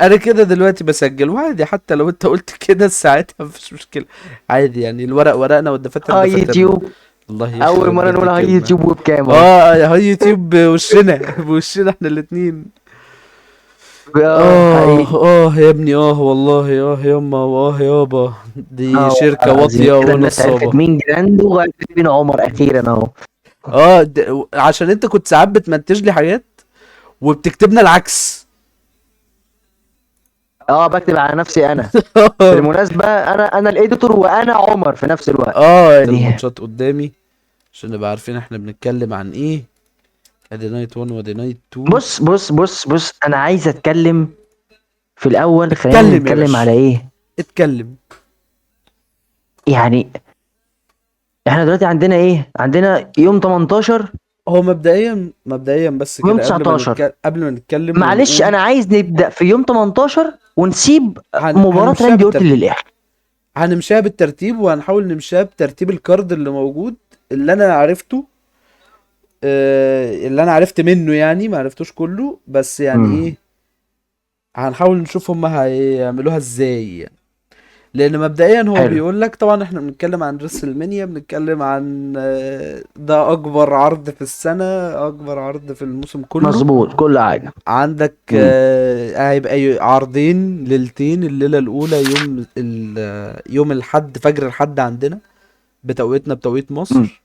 انا كده دلوقتي بسجل وعادي، حتى لو انت قلت كده ساعتها مفيش مشكله، عادي يعني، الورق ورقنا والدفاتر هاي دفاترنا. يوتيوب. الله اول يخرب مره بيت نقول هاي الكلمه. يوتيوب وبكام اهو. اه هاي يوتيوب بوشنا بوشنا احنا الاتنين. حقيقي. يا ابني والله ياما يابا، دي اه والله شركة العظيم واطية كده الناس عرفت ونصابة. مين جراند وعرفت مين عمر اخيرا اهو. عشان انت كنت ساعات بتمنتج لي حاجات وبتكتبنا العكس. اه بكتب على نفسي انا. بالمناسبه انا الايديتور وانا عمر في نفس الوقت. دي الماتشات قدامي عشان نبقى عارفين احنا بنتكلم عن ايه. ادي نايت 1 وادي نايت 2. بص انا عايز اتكلم. في الاول خلينا اتكلم يا نتكلم باشا، على ايه. اتكلم. يعني احنا دلوقتي عندنا ايه، عندنا يوم 18 هو مبدئيا بس ويوم كده، 19. قبل ما نتكلم معلش ونقول. انا عايز نبدا في يوم 18 ونسيب مباراه هنمشيها راندي اورتن بالترتيب، للاخر. هنمشيها بالترتيب وهنحاول نمشيها بترتيب الكارد اللي موجود، اللي انا عرفته. اللي انا عرفت منه يعني، ما عرفتوش كله بس يعني ايه. امم هنحاول نشوف هما هيعملوها ازاي يعني. لان مبدئيا هو حلو. بيقول لك طبعا احنا بنتكلم عن ريسلمانيا، بنتكلم عن ده اكبر عرض في السنة، اكبر عرض في الموسم كله. مظبوط كل حاجه. عندك امم هيبقى عرضين ليلتين، الليلة الأولى يوم الحد، فجر الحد عندنا بتوقيتنا، بتوقيت امم مصر.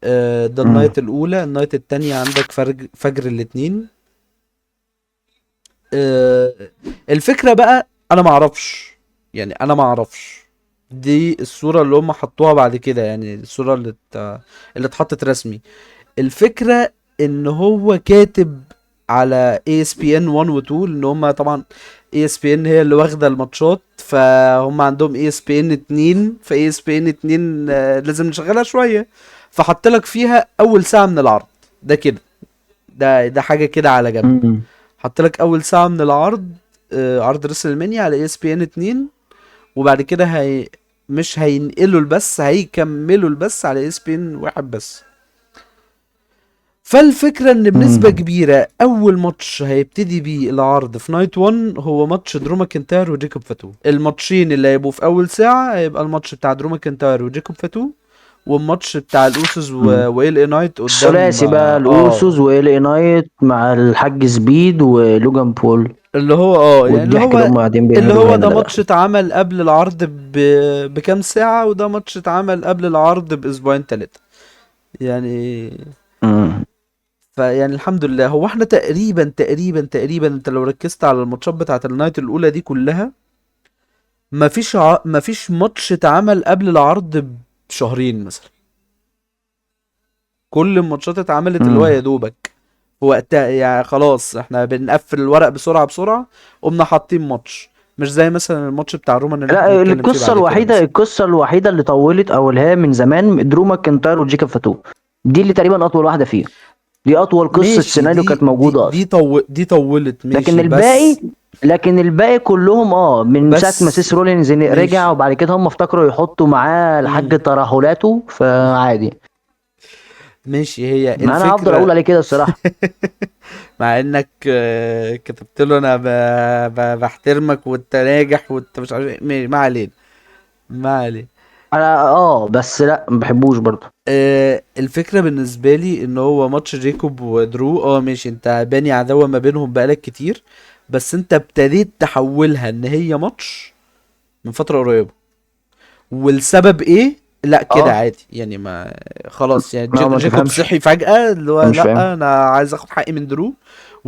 ده امم النايت الأولى. النايت التانية عندك فجر الاتنين. آه، الفكرة بقى أنا معرفش، يعني أنا معرفش دي الصورة اللي هم حطوها بعد كده، يعني الصورة اللي اتحطت رسمي. الفكرة ان هو كاتب على ESPN 1 و 2، ان هم طبعا ESPN هي اللي واخدة الماتشات، فهم عندهم ESPN 2، ف ESPN 2 لازم نشغلها شوية، فحط لك فيها اول ساعة من العرض ده كده. ده حاجة كده على جنب. امم حط لك اول ساعة من العرض، عرض ريسلمانيا على ESPN 2. وبعد كده مش هينقلوا البث، هيكملوا البث على ESPN واحد بس. فالفكرة ان بنسبة امم كبيرة اول ماتش هيبتدي بيه العرض في نايت 1 هو ماتش درو ماكنتاير وجيكوب فاتو. الماتشين اللي هيبقوا في اول ساعة هيبقى الماتش بتاع درو ماكنتاير وجيكوب فاتو، والماتش بتاع الاوسوس وال اي نايت قدام الثلاثي بقى الاوسوس وال اي نايت مع الحاج سبيد ولوجان بول. اللي هو يعني اللي والضحك اللي هو هم قاعدين اللي بيعملوه هو هنا ده ده ماتش بقى. اتعمل قبل العرض بكام ساعة، وده ماتش اتعمل قبل العرض باسبوعين تلاتة يعني. امم فيعني الحمد لله، هو احنا تقريبا انت لو ركزت على الماتشات بتاعت النايت الاولى دي كلها، مفيش ماتش اتعمل قبل العرض بشهرين مثلا. كل الماتشات اتعملت اللي هو يا امم دوبك في وقتها، يعني خلاص احنا بنقفل الورق بسرعة بسرعة، قمنا حاطين ماتش. مش زي مثلا الماتش بتاع رومان اللي احنا لا هنتكلم فيه بعد كده مثلا. القصه الوحيده اللي طولت او اللي هي من زمان درو ماكنتاير وجيكاب فاتو. دي اللي تقريبا اطول واحده فيهم. دي اطول قصه ماشي، سيناريو كانت دي موجوده اصلا. دي طولت لكن ماشي الباقي بس. لكن الباقي كلهم من ساعه ما بس سيس رولينز رجع ماشي. وبعد كده هم افتكروا يحطوا معاه مم. الحاج ترهلاته فعادي. ماشي هي ما انا هفضل الفكرة. اقول عليه كده الصراحه. مع انك كتبت له انا بحترمك وانت ناجح وانت مش عارف ايه، ما علينا، ما علينا. انا بس لا ما بحبوش برضه. الفكرة بالنسبة لي ان هو ماتش جيكوب ودرو، ماشي، انت باني عداوة ما بينهم بقالك كتير، بس انت ابتديت تحولها ان هي ماتش من فترة قريبة. والسبب ايه؟ لا كده اه عادي يعني، ما خلاص يعني ما جيكوب تفهمش. صحي فجأة اللي هو مش فاهم. لا انا عايز اخد حقي من درو، ما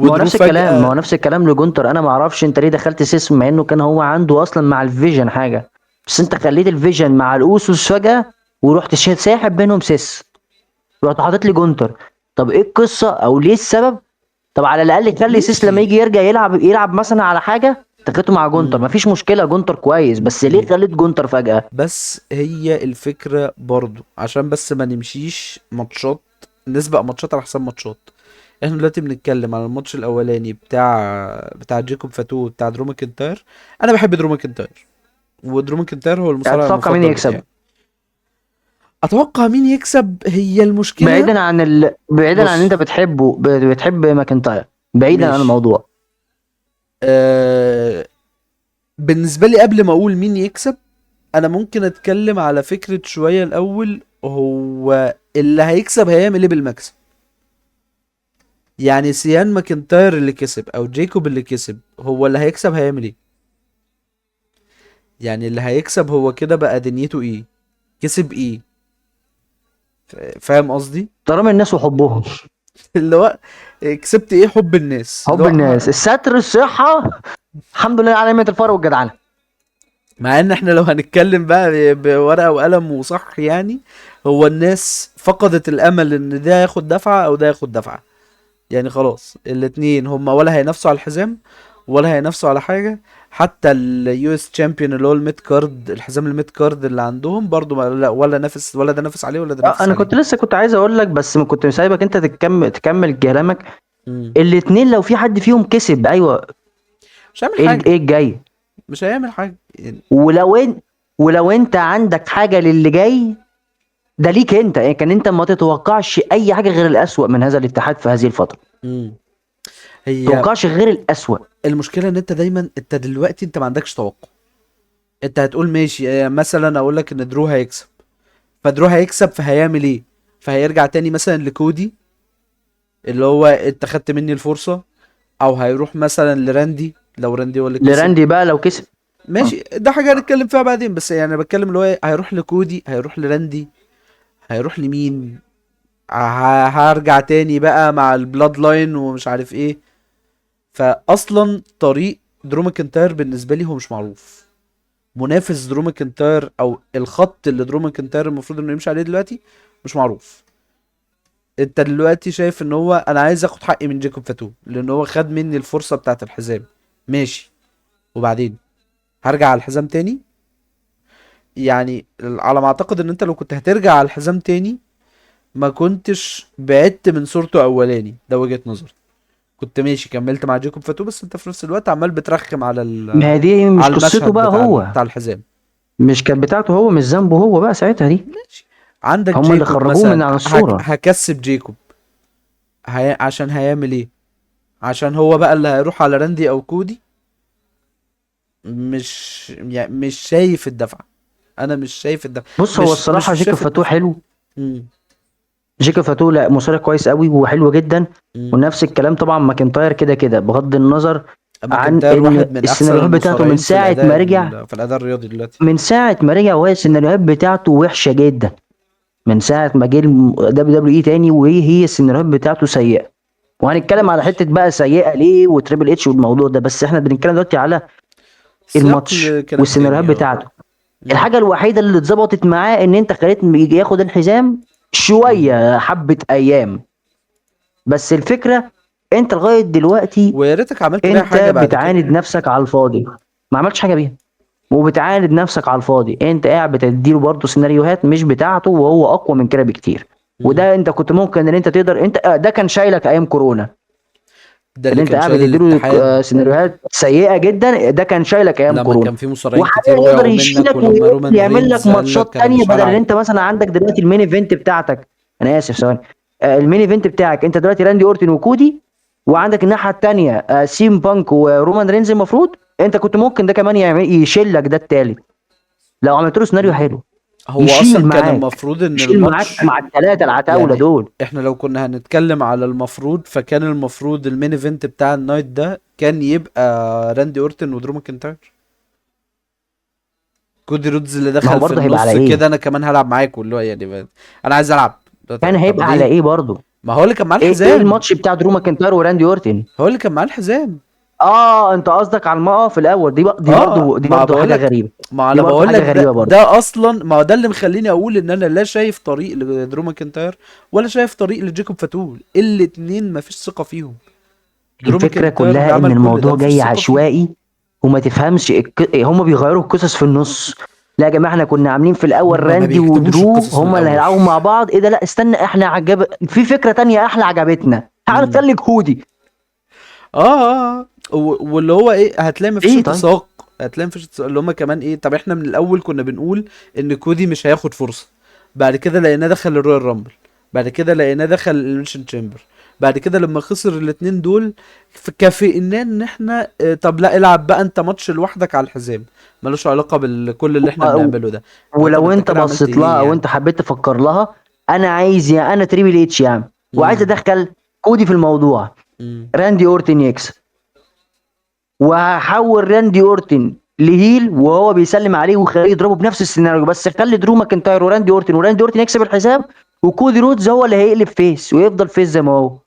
هو ودرو نفس الكلام ما هو فجأة. نفس الكلام لجونتر. انا ما اعرفش انت ليه دخلت سيس مع انه كان هو عنده اصلا مع الفيجن حاجه. بس انت خليت الفيجن مع الاوسوس فجاه ورحت ساحب بينهم سيس. رحت حاطط لي جونتر. طب ايه القصه او ليه السبب؟ طب على الاقل خلي سيس لما ماشي. يجي يرجع يلعب مثلا على حاجه تخيته مع جونتر. مفيش مشكله جونتر كويس بس ليه مم. خليت جونتر فجاه؟ بس هي الفكرة برضو عشان بس ما نمشيش ماتشات، نسبق ماتشات على حساب ماتشات. احنا دلوقتي بنتكلم على الماتش الاولاني بتاع جيكوب فاتو بتاع درو ماكنتاير. انا بحب درو ماكنتاير، ودرو ماكنتاير هو المصارع تتوقع مين المفضل يكسب؟ بتاعي. اتوقع مين يكسب هي المشكلة. بعيدا عن انت بص، بتحب ماكنتاير. بعيدا عن ماشي. الموضوع. بالنسبه لي قبل ما اقول مين يكسب، انا ممكن اتكلم على فكره شويه الاول. هو اللي هيكسب هيعمل ايه بالمكسب؟ يعني سيان ماكنتاير اللي كسب او جيكوب اللي كسب، هو اللي هيكسب هيعمل ايه؟ يعني اللي هيكسب هو كده بقى دنيته ايه؟ كسب ايه؟ فاهم قصدي؟ احترام الناس وحبهم. اللي هو كسبت ايه؟ حب الناس اللي حب هو الناس، الستر، الصحه، الحمد لله على نعمه الفرج والجدعنه. مع ان احنا لو هنتكلم بقى بورقة وقلم وصح يعني، هو الناس فقدت الامل ان ده ياخد دفعة او ده ياخد دفعة. يعني خلاص الاتنين هما ولا هينافسوا على الحزام ولا هينافسوا على حاجة. حتى اليو اس تشامبيون اللي هو الميد كارد، الحزام الميد كارد اللي عندهم برضو لا، ولا نافس، ولا ده نافس عليه ولا ده نافس انا عليه. كنت لسه كنت عايز اقول لك، بس ما كنت سايبك انت تكمل كلامك. مم. الاتنين لو في حد فيهم كسب، ايوه، مش هيعمل ايه حاجة. ايه الجاي؟ مش هيعمل حاجة يعني. ولو انت ولو انت عندك حاجه للي جاي، ده ليك انت، يعني كان انت ما تتوقعش اي حاجه غير الاسوأ من هذا الاتحاد في هذه الفتره. مم. ما هي تتوقعش غير الاسوأ. المشكلة ان انت دايما، انت دلوقتي انت ما عندكش توقع. انت هتقول ماشي، مثلا اقول لك ان درو هيكسب، فدرو هيكسب فهيعمل ايه؟ فهيرجع تاني مثلا لكودي اللي هو انت خدت مني الفرصة، او هيروح مثلا لراندي لو راندي هو اللي كسب. لراندي بقى لو كسب. ماشي، ده حاجة هنتكلم فيها بعدين، بس يعني انا بتكلم اللي هو هيروح لكودي، هيروح لراندي، هيروح لمين؟ هرجع تاني بقى مع البلاد لاين ومش عارف ايه. فاصلا طريق درو ماكنتاير بالنسبة لي هو مش معروف. منافس درو ماكنتاير او الخط اللي درو ماكنتاير المفروض انه يمشي عليه دلوقتي مش معروف. انت دلوقتي شايف ان هو انا عايز اخد حقي من جيكوب فاتو لان هو خد مني الفرصة بتاعت الحزام. ماشي، وبعدين هرجع على الحزام تاني؟ يعني على ما اعتقد ان انت لو كنت هترجع على الحزام تاني ما كنتش بعدت من صورته اولاني، ده وجهة نظري. كنت ماشي كملت مع جيكوب فاتو، بس انت في نفس الوقت عمال بترخم على ما هي دي مش على قصته المشهد بقى بتاع هو، بتاع الحزام. مش كانت بتاعته هو، مش ذنبه هو بقى ساعتها دي. ماشي. عندك هم اللي جيكوب خرجوه من مثلا، على الصورة. هكسب جيكوب. عشان هيعمل ايه؟ عشان هو بقى اللي هيروح على راندي او كودي؟ مش يعني مش شايف الدفعة. انا مش شايف الدفعة. بص، هو مش الصراحة جيكو شايف فاتو الدفعة. حلو. مم. جيكو فاتو لا، مصارع كويس قوي وحلو جدا. مم. ونفس الكلام طبعا ماكنتاير كده كده، بغض النظر عن ماكنتاير ان واحد من احسن السيناريوهات بتاعته من المصارعين في ساعة الاداء ما رجع. في الاداء الرياضي دلوقتي. من ساعة ما رجع وهي السيناريوهات بتاعته وحشة جدا. من ساعة ما جه دبليو دبليو اي تاني وهي السيناريوهات بتاعته سيئة. وهنتكلم على ماشي. حتة بقى سيئة ليه وتريبل اتش والموضوع ده، بس احنا بنتكلم دلوقتي على سياق الماتش لكلام والسيناريوهات تاني، اه. بتاعته. مم. الحاجة الوحيدة اللي اتظبطت معاه ان انت خليت يجي ياخد الحزام مم. شوية حبة ايام. بس الفكرة، انت لغاية دلوقتي ويا ريتك عملت بيها انت حاجة بعد كده. بتعاند نفسك على الفاضي. ما عملتش حاجة بيها. وبتعاند نفسك على الفاضي، انت قاعد بتديله برضه سيناريوهات مش بتاعته وهو اقوى من كده بكتير. مم. وده انت كنت ممكن ان انت تقدر، انت ده كان شايلك ايام كورونا. ده اللي اللي انت كان قاعد شايل بتديله الاتحاد سيناريوهات سيئة جدا، ده كان شايلك ايام لما كورونا. كان في مصارعين كتير وحاليا يقدر وقعوا منك، يشيلك ولما رومان ويعمل لك رينز قال ماتشات لك انا تانية، مش بدل ان هلعب. انت مثلا عندك دلوقتي المين ايفنت بتاعتك. انا اسف ثواني. المين ايفنت بتاعك انت دلوقتي راندي اورتن وكودي. وعندك الناحية التانية سيم بانك ورومان رينز. المفروض انت كنت ممكن ده كمان يشيل لك ده التالت. لو عملت له سيناريو مم. حلو هو اصلا يشيل كان معاك. المفروض ان يشيل معاك الماتش، مع الثلاثة العتاولة يعني دول. احنا لو كنا هنتكلم على المفروض، فكان المفروض المين ايفنت بتاع النايت ده كان يبقى راندي اورتن ودرو ماكنتاير. كودي رودز اللي ما هو دخل في برضه هيبقى على النص ايه؟ كده، انا كمان هلعب معاكم اللي هو يعني انا عايز العب. كان طب هيبقى على ليه؟ ايه برضه؟ ما هو اللي كان معاه ايه الحزام. الماتش بتاع درو ماكنتاير وراندي اورتن؟ هو اللي كان معاه الحزام. اه، انت قصدك على في الاول دي دي اه، برضه دي ما برضه بقول حاجه لك، غريبه. ما دي انا برضه بقول حاجه لك غريبه ده برضه. ده اصلا، ما هو ده اللي مخليني اقول ان انا لا شايف طريق لدرو ماكنتاير ولا شايف طريق لجيكوب فاتول. الاتنين ما فيش ثقة فيهم. درو الفكره ماكنتاير اللي كلها ان عمل كل ده الموضوع مفيش جاي ثقة فيه. عشوائي. وما تفهمش هم بيغيروا القصص في النص. لا يا جماعه، احنا كنا عاملين في الاول هما ما راندي بيكتبوش ودرو القصص من هم اللي الاول. هيلعبوا مع بعض. ايه ده؟ لا استنى، احنا في فكره تانية احلى عجبتنا، تعال امم نخلي كودي. واللي هو ايه، هتلاقي مفيش ايه طيب. اتساق. هتلاقي مفيش اتساق، اللي هما كمان ايه، طب احنا من الاول كنا بنقول ان كودي مش هياخد فرصة. بعد كده لقيناه دخل الرويال رامبل. بعد كده لقيناه دخل الاليمينيشن تشامبر. بعد كده لما خسر الاتنين دول كافئنا ان احنا طب لا العب بقى انت ماتش لوحدك على الحزام، ملوش علاقة بالكل اللي احنا و- بنعمله ده. طب ولو انت انت كده عملت بصيت لها ايه او يعني؟ انت حبيت تفكر لها، انا عايز يا انا تريبل اتش يا عم، وعايز امم. ادخل كودي في الموضوع، امم. راندي اورتن يكسب، وهحول راندي اورتن لهيل وهو بيسلم عليه وخليه يضربه بنفس السيناريو، بس خلي درو ماكنتاير وراندي اورتن يكسب الحساب، وكودي رودز هو اللي هيقلب فيس ويفضل فيس زي ما هو.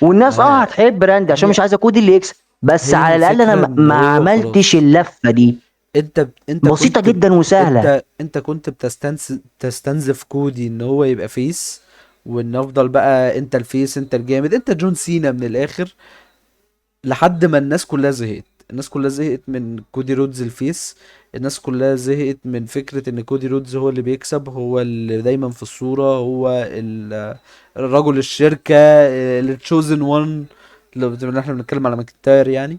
والناس ما هتحب راندي عشان هي مش عايزه كودي اللي يكسب، بس هي على الاقل انا الفكرة ان ما هو عملتش خلاص. اللفه دي. انت بسيطه كنت جدا وسهله. انت كنت تستنزف كودي ان هو يبقى فيس، وان افضل بقى انت الفيس انت الجامد انت جون سينا من الاخر، لحد ما الناس كلها زهقت. الناس كلها زهقت من كودي رودز الفيس. الناس كلها زهقت من فكرة ان كودي رودز هو اللي بيكسب، هو اللي دايما في الصورة، هو رجل الشركة اللي تشوزن وان، لو احنا بنتكلم على ماكنتاير يعني.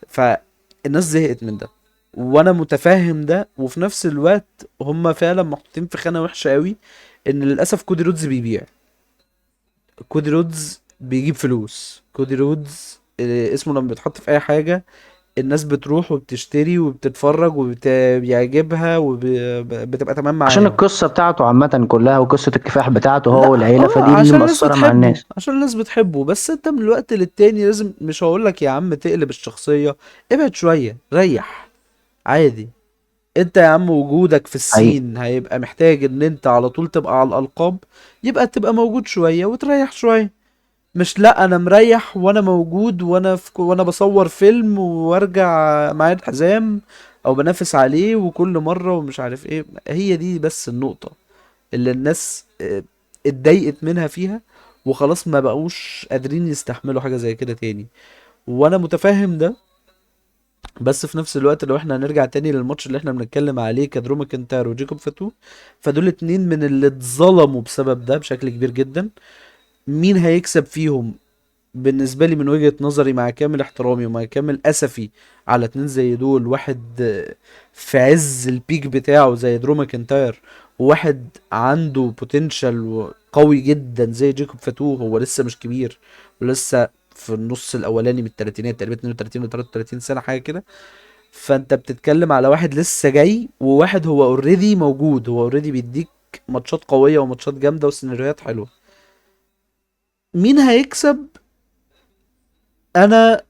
فالناس زهقت من ده، وانا متفهم ده. وفي نفس الوقت هم فعلا محطوطين في خانة وحشة قوي، ان للاسف كودي رودز بيبيع. كودي رودز بيجيب فلوس. كودي رودز اسمه لما بيتحط في اي حاجة الناس بتروح وبتشتري وبتتفرج وبيعجبها وبتبقى تمام عشان معاهم. القصه بتاعته عامه كلها وقصه الكفاح بتاعته هو لا والعيله، فدي اللي عشان الناس مأثره مع بتحبه، الناس. عشان الناس بتحبه. بس انت من الوقت للتاني لازم، مش هقولك يا عم تقلب الشخصية، ابعد شوية ريح عادي. انت يا عم وجودك في حقيقي. السين هيبقى محتاج ان انت على طول تبقى على الالقاب، يبقى تبقى موجود شوية وتريح شوية. مش لا انا مريح وانا موجود وانا بصور فيلم وارجع معايا الحزام او بنافس عليه وكل مرة ومش عارف ايه. هي دي بس النقطة اللي الناس اتضايقت منها فيها، وخلاص ما بقوش قادرين يستحملوا حاجة زي كده تاني. وانا متفهم ده. بس في نفس الوقت لو احنا هنرجع تاني للماتش اللي احنا بنتكلم عليه كدرو ماكنتاير وجيكوب فاتو، فدول اتنين من اللي اتظلموا بسبب ده بشكل كبير جدا. مين هيكسب فيهم؟ بالنسبة لي من وجهة نظري مع كامل احترامي ومع كامل أسفي على اتنين زي دول، واحد في عز البيك بتاعه زي درو ماكنتاير، وواحد عنده بوتنشال قوي جدا زي جيكوب فاتو، هو لسه مش كبير ولسه في النص الأولاني من التلاتينات تقريبا 32 و 33 سنة حاجة كده. فأنت بتتكلم على واحد لسه جاي، وواحد هو اوريدي موجود، هو اوريدي بيديك ماتشات قوية وماتشات جامدة وسيناريوهات حلوة. مين هيكسب؟ انا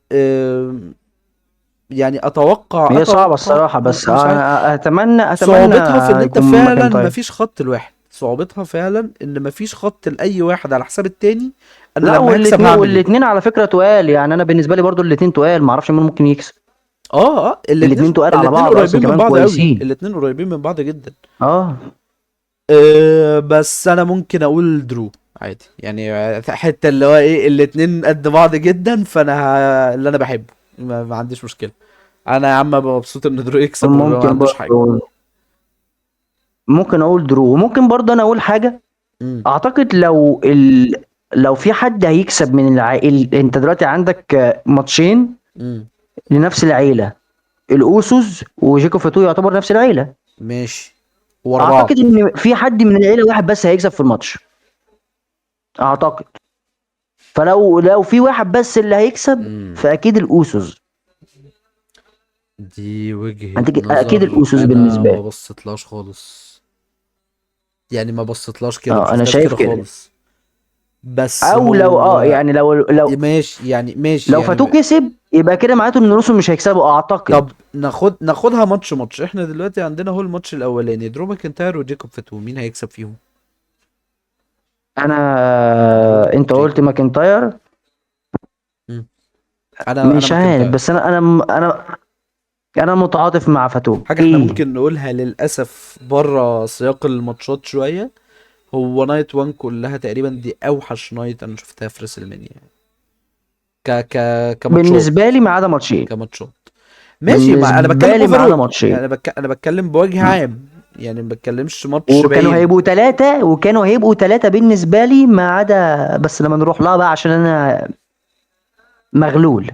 يعني اتوقع هي صعبه اتوقع الصراحه، بس مش عارف. انا اتمنى صعوبتها في ان انت يكون فعلا ماكنتاير. مفيش خط لواحد، صعوبتها فعلا ان مفيش خط لاي واحد على حساب التاني. انا لا، لما هكسب والاتنين هعمل ايه؟ والاتنين على فكره تقال، يعني انا بالنسبه لي برضو الاتنين تقال، ما اعرفش مين ممكن يكسب. اه الاتنين، الاتنين تقال على الاتنين بعض اصلا قريبين من كمان بعض قوي، كويسين. الاتنين قريبين من بعض جدا. اه. بس انا ممكن اقول درو عادي يعني. حتة اللي هو ايه الاتنين قد بعض جدا، فانا اللي انا بحبه، ما عنديش مشكلة. انا يا عم ببقى مبسوط ان درو يكسب وما ممكن عندوش حاجة. برضو، ممكن اقول درو، وممكن برضو انا اقول حاجه. امم. اعتقد لو في حد هيكسب من العائل، انت دلوقتي عندك ماتشين امم. لنفس العيله، الاوسوس وجيكو فاتو يعتبر نفس العيله. ماشي. ورا اعتقد بعض. ان في حد من العيله واحد بس هيكسب في الماتش، اعتقد. فلو في واحد بس اللي هيكسب، امم. فاكيد الاوسوس. دي وجهة اكيد نظر الاوسوس انا بالنسبه ما لي. بصيتلهاش خالص. يعني ما بصيتلهاش كده، ما اه، انا شفتهاش شايف كده كده. خالص. بس او لو هو يعني لو ماشي يعني، ماشي لو فاتو يعني. كسب يبقى كده معناته ان الاوسوس مش هيكسبوا اعتقد. طب ناخدها ماتش ماتش. احنا دلوقتي عندنا هو الماتش الاولاني درو ماكنتاير وجيكوب فاتو، مين هيكسب فيهم؟ انا درو انت قلت جيكوب. ماكنتاير. مم. انا مش عارف، ماكنتاير. بس انا متعاطف مع فاتو حاجة احنا ايه. ممكن نقولها للأسف بره سياق الماتشات شوية، هو نايت وان كلها تقريبا دي اوحش نايت انا شفتها في ريسلمانيا. ك ك كماتشات. بالنسبه لي ما عدا ماتشين. كماتشات ماشي. ما انا بتكلم بالنسبه لي ما عدا اوفرول ماتشين. يعني، انا بتكلم بوجه عام يعني، ما بتكلمش ماتش وكانوا بعينه. هيبقوا ثلاثة، بالنسبة لي ما عدا، بس لما نروح لها بقى عشان أنا مغلول.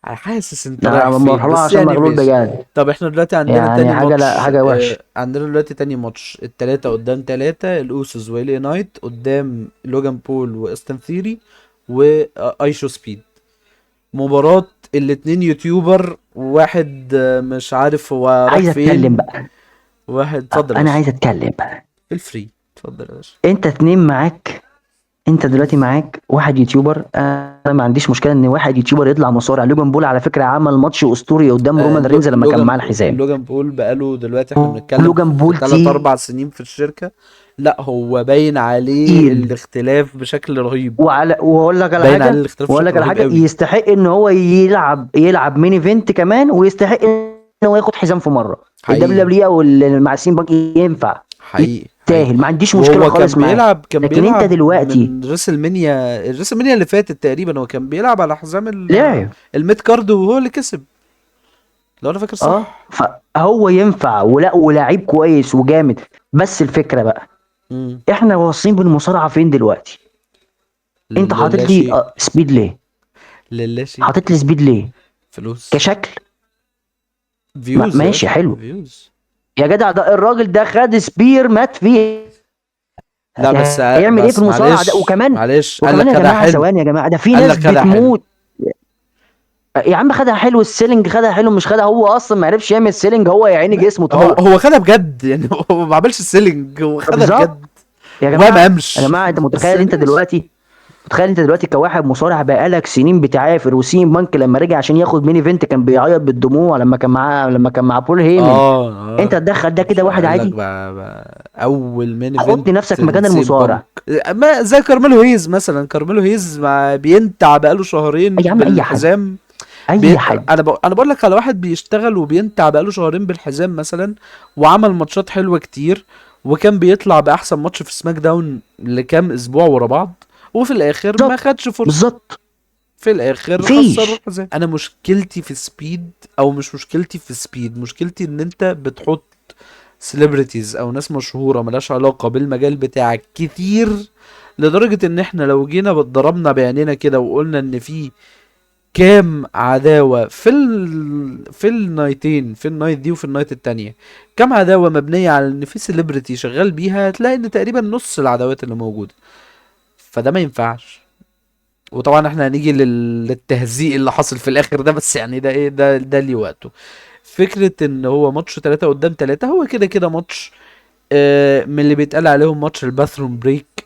حاسس انت انا رايح ما فين بروحلها بس عشان يعني مغلول ماشي. بجد. طب احنا دلوقتي عندنا يعني تاني حاجه، لا ماتش، حاجه وحش. عندنا دلوقتي تاني ماتش، التلاتة قدام تلاتة، الأوسوس وإلي نايت قدام لوجان بول وإستن ثيري وأيشو سبيد. مباراة الاتنين يوتيوبر، واحد مش عارف هو راح عايز اتكلم فين. بقى. واحد اتفضل يا انا باشا. عايز اتكلم بقى. في الفري، اتفضل يا باشا. انت اتنين معاك، انت دلوقتي معاك واحد يوتيوبر. انا ما عنديش مشكله ان واحد يوتيوبر يطلع مصارع. لوجان بول على فكره عمل ماتش اسطوري قدام رومان رينز لما كان معاه الحزام. لوجان بول بقاله دلوقتي احنا بنتكلم لوجان في بول 3 4 سنين في الشركة. لا هو باين عليه تقيل. الاختلاف بشكل رهيب. واقول لك على باين عليه حاجه، الاختلاف بشكل رهيب قوي. يستحق ان هو يلعب مين ايفنت كمان، ويستحق ان هو ياخد حزام في مره الدبليو حقيقي. دبليو او مع السين بانك. ينفع، حقيقي. يستاهل، ما عنديش مشكله وهو خالص معاه. كان لكن انت بيلعب دلوقتي من ريسل مانيا اللي فاتت تقريبا، هو كان بيلعب على حزام لاعب. الميد كارد وهو اللي كسب، لو انا فاكر صح. فهو ينفع ولاعيب كويس وجامد. بس الفكره بقى، امم احنا واصلين بالمصارعه فين دلوقتي؟ انت حاطط لا لي شيء. سبيد ليه؟ لا شيء. حاطط لي سبيد ليه؟ فلوس. كشكل فيوز يا ماشي باشا، حلو. فيوز. يا جدع ده الراجل ده خد سبير مات فيه. لا بس هيعمل ايه في المصارعه ده؟ معلش وكمان معلش، قال وكمان لك يا خدها جماعه حلو. ثواني يا جماعه، ده في قال ناس لك خدها حلو. بتموت. يا عم خدها حلو، السيلينج خدها حلو مش خدها، هو اصلا ما عرفش يعمل سيلينج، هو يا عيني لا جسمه هو طار. خدها بجد يعني. هو ما عملش سيلينج، هو خدها بالظبط. بجد. يا وبقى ما جماعه يا قامش. جماعه انت بس متخيل انت ماشي. دلوقتي، كواحد مصارع بقالك سنين بتعافر، وسين بانك لما رجع عشان ياخد مين ايفنت كان بيعيط بالدموع لما كان مع بول هيمن. انت اه تدخل ده كده مش واحد قال لك عادي؟ بقى اول مين ايفنت حط نفسك مكان لسيم بانك. المصارع. ما زي كارميلو هيز مثلا، كارميلو هيز ما بينتع بقاله شهرين يا عم اي حد، بالحزام. اي حد. انا بقول لك على واحد بيشتغل وبينتع بقاله شهرين بالحزام مثلا، وعمل ماتشات حلوه كتير، وكان بيطلع باحسن ماتش في سماك داون لكام اسبوع ورا بعض، وفي الاخر ما بالظبط، خدش فرصه. بالظبط. في الاخر خسروا مفيش. الحزام. انا مشكلتي في سبيد، او مش مشكلتي في سبيد، مشكلتي ان انت بتحط سيلبرتيز او ناس مشهوره ملهاش علاقه بالمجال بتاعك كتير، لدرجه ان احنا لو جينا ضربنا بعينينا كده وقلنا ان في كام عداوة في النايتين، في النايت دي وفي النايت التانية، كام عداوة مبنية على ان في سيلبرتي شغال بيها، هتلاقي ان تقريبا نص العداوات اللي موجودة. فده ما ينفعش. وطبعا احنا هنيجي للتهزيق اللي حصل في الاخر ده، بس يعني ده ايه، ده ليه وقته. فكرة ان هو ماتش 3 قدام 3، هو كده كده ماتش من اللي بيتقال عليهم ماتش الباثروم بريك.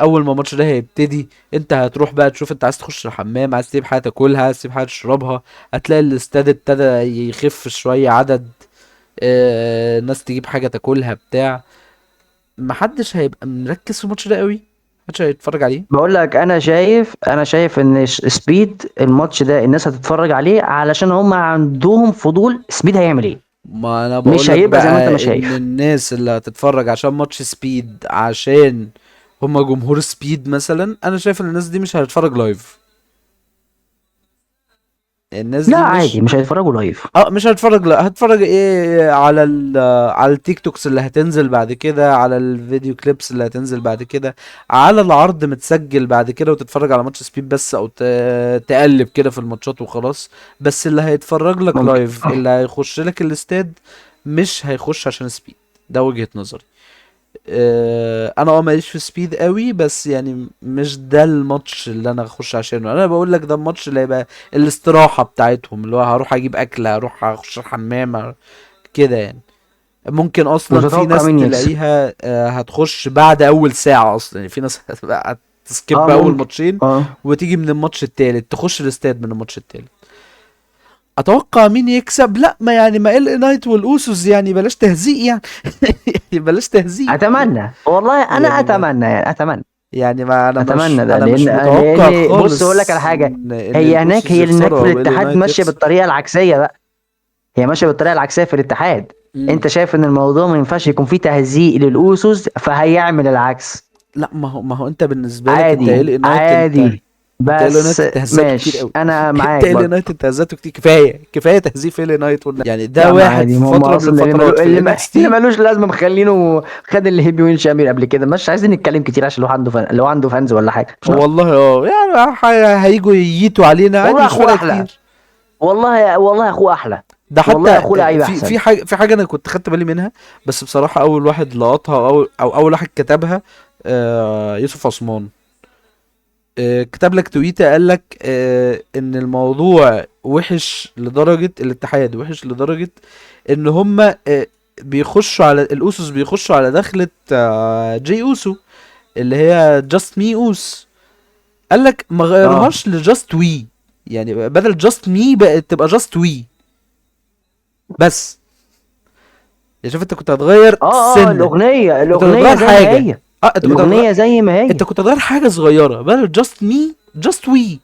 اول ما الماتش ده هيبتدي، انت هتروح بقى تشوف انت عايز تخش الحمام، عايز تجيب حاجه تاكلها، عايز تجيب حاجه تشربها. هتلاقي الاستاد ابتدى يخف شويه عدد، الناس تجيب حاجه تاكلها بتاع. محدش هيبقى مركز في الماتش ده قوي، محدش هيتفرج عليه. بقول لك انا شايف ان سبيد الماتش ده الناس هتتفرج عليه علشان هم عندهم فضول سبيد هيعمل ايه. ما انا مش بقولك هيبقى زي ما انت ما بقى ان شايف. الناس اللي هتتفرج عشان ماتش سبيد، عشان هما جمهور سبيد مثلا، انا شايف ان الناس دي مش هتتفرج لايف. الناس لا دي عادي مش مش هيتفرجوا لايف. مش هتفرج، لا هتفرج ايه على على التيك توكس اللي هتنزل بعد كده، على الفيديو كليبس اللي هتنزل بعد كده، على العرض متسجل بعد كده، وتتفرج على ماتش سبيد بس، او تقلب كده في الماتشات وخلاص. بس اللي هيتفرج لك ممكن. لايف، اللي هيخش لك الاستاد، مش هيخش عشان سبيد. ده وجهة نظري. انا ماليش في سبيد قوي، بس يعني مش ده الماتش اللي انا اخش عشانه. انا بقول لك ده الماتش اللي هيبقى الاستراحة بتاعتهم، اللي هو هروح اجيب اكل، هروح اخش الحمام كده يعني. ممكن اصلا في وتتوقع ناس مين يكسب؟ تلاقيها هتخش بعد اول ساعة اصلا، يعني في ناس هتبقى اه هتسكيب اول ممكن. ماتشين، اه وتيجي من الماتش التالت تخش الاستاد من الماتش التالت. اتوقع مين يكسب؟ لا ما يعني ما ال نايت والاوسوس يعني، بلاش تهزيق يعني. يعني بلاش تهزيق. اتمنى والله، انا يعني ما اتمنى يعني اتمنى. يعني ما انا مش اتمنى ده، انا مش متوقع لان بص اقول لك على خالص حاجه. ان هي الاوسوس هناك يخسروا في او ال الاتحاد نايت ماشيه يخسر. بالطريقه العكسيه بقى. هي ماشيه بالطريقه العكسيه في الاتحاد. مم. انت شايف ان الموضوع ما ينفعش يكون فيه تهزيق للاوسوس، فهيعمل العكس. لا ما هو انت بالنسبه لك انت عادي ال نايت، انت عادي. انت ال بس نايت تهزقته كتير ماشي قوي. انا انت معاك ال برضه. نايت تهزقته كتير، كفايه كفايه تهزيف ال نايت يعني يا ده عم واحد عادي، في ما هم فتره من اصلا الفترات في ال ان اكس اللي تي. ملوش لازمه مخلينه خد الهيبي ويل شامبيون قبل كده. مش عايزين نتكلم كتير عشان لو عنده لو عنده فانز ولا حاجه مش ناقص. والله يعني هيجوا ييتوا علينا عادي، والله مش اخوه فارقه احلى، كتير. والله اخوه احلى، ده والله حتى اخوه لعيب في احسن. حاجه انا كنت خدت بالي منها، بس بصراحه اول واحد لقطها او اول واحد كتبها يوسف عثمان. كتب لك تويته قال لك ان الموضوع وحش لدرجه، الاتحاد وحش لدرجه ان هم بيخشوا على الاسس، بيخشوا على دخله جي اوسو اللي هي جاست مي اوس. قال لك ما اه غيرهاش لجاست وي، يعني بدل جاست مي بقت تبقى جاست وي بس. يعني شوف، انت كنت هتغير اه سنه، الاغنيه كنت الاغنيه هتغير زي ما حاجه. هي، اه انت كنت هتغير، الاغنيه زي ما انت هي. كنت هتغير حاجه صغيره بدل جاست مي جاست وي،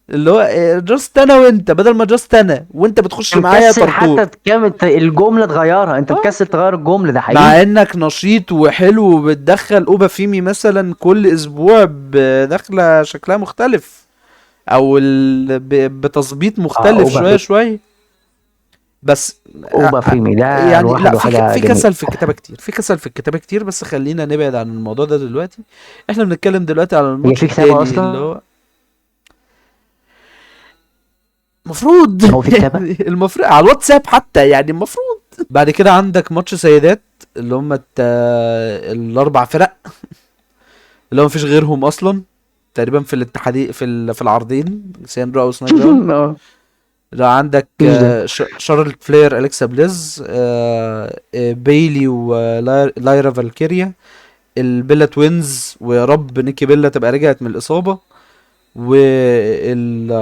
اللي هو جاست انا وانت، بدل ما جاست انا وانت بتخش معايا يا مكسل طرطور. حتى تكمل الجمله تغيرها، انت اه مكسل تغير الجمله، ده مع حقيقي. انك نشيط وحلو وبتدخل اوبا فيمي مثلا كل اسبوع بدخله شكلها مختلف، او بتظبيط اه مختلف اوبا شويه في شويه. بس اوبا فيمي ده يعني لا، لوحده حاجه في جميله. كسل في الكتابه كتير، في كسل في الكتابه كتير، بس خلينا نبعد عن الموضوع ده دلوقتي. احنا بنتكلم دلوقتي على هي الماتش في كتابه التاني اللي اصلا؟ هو المفروض هو في كتابه؟ يعني المفروض على الواتساب حتى، يعني المفروض. بعد كده عندك ماتش سيدات اللي هم الاربع فرق اللي هو مفيش غيرهم اصلا تقريبا في الاتحادي في العرضين، سين راو وسماك داون. اه لو عندك مفيش ده. شارلوت فلير، اليكسا بليز، بيلي ولايرا فالكيريا، البيلا توينز، ويا رب نيكي بيلا تبقى رجعت من الإصابة، والتيم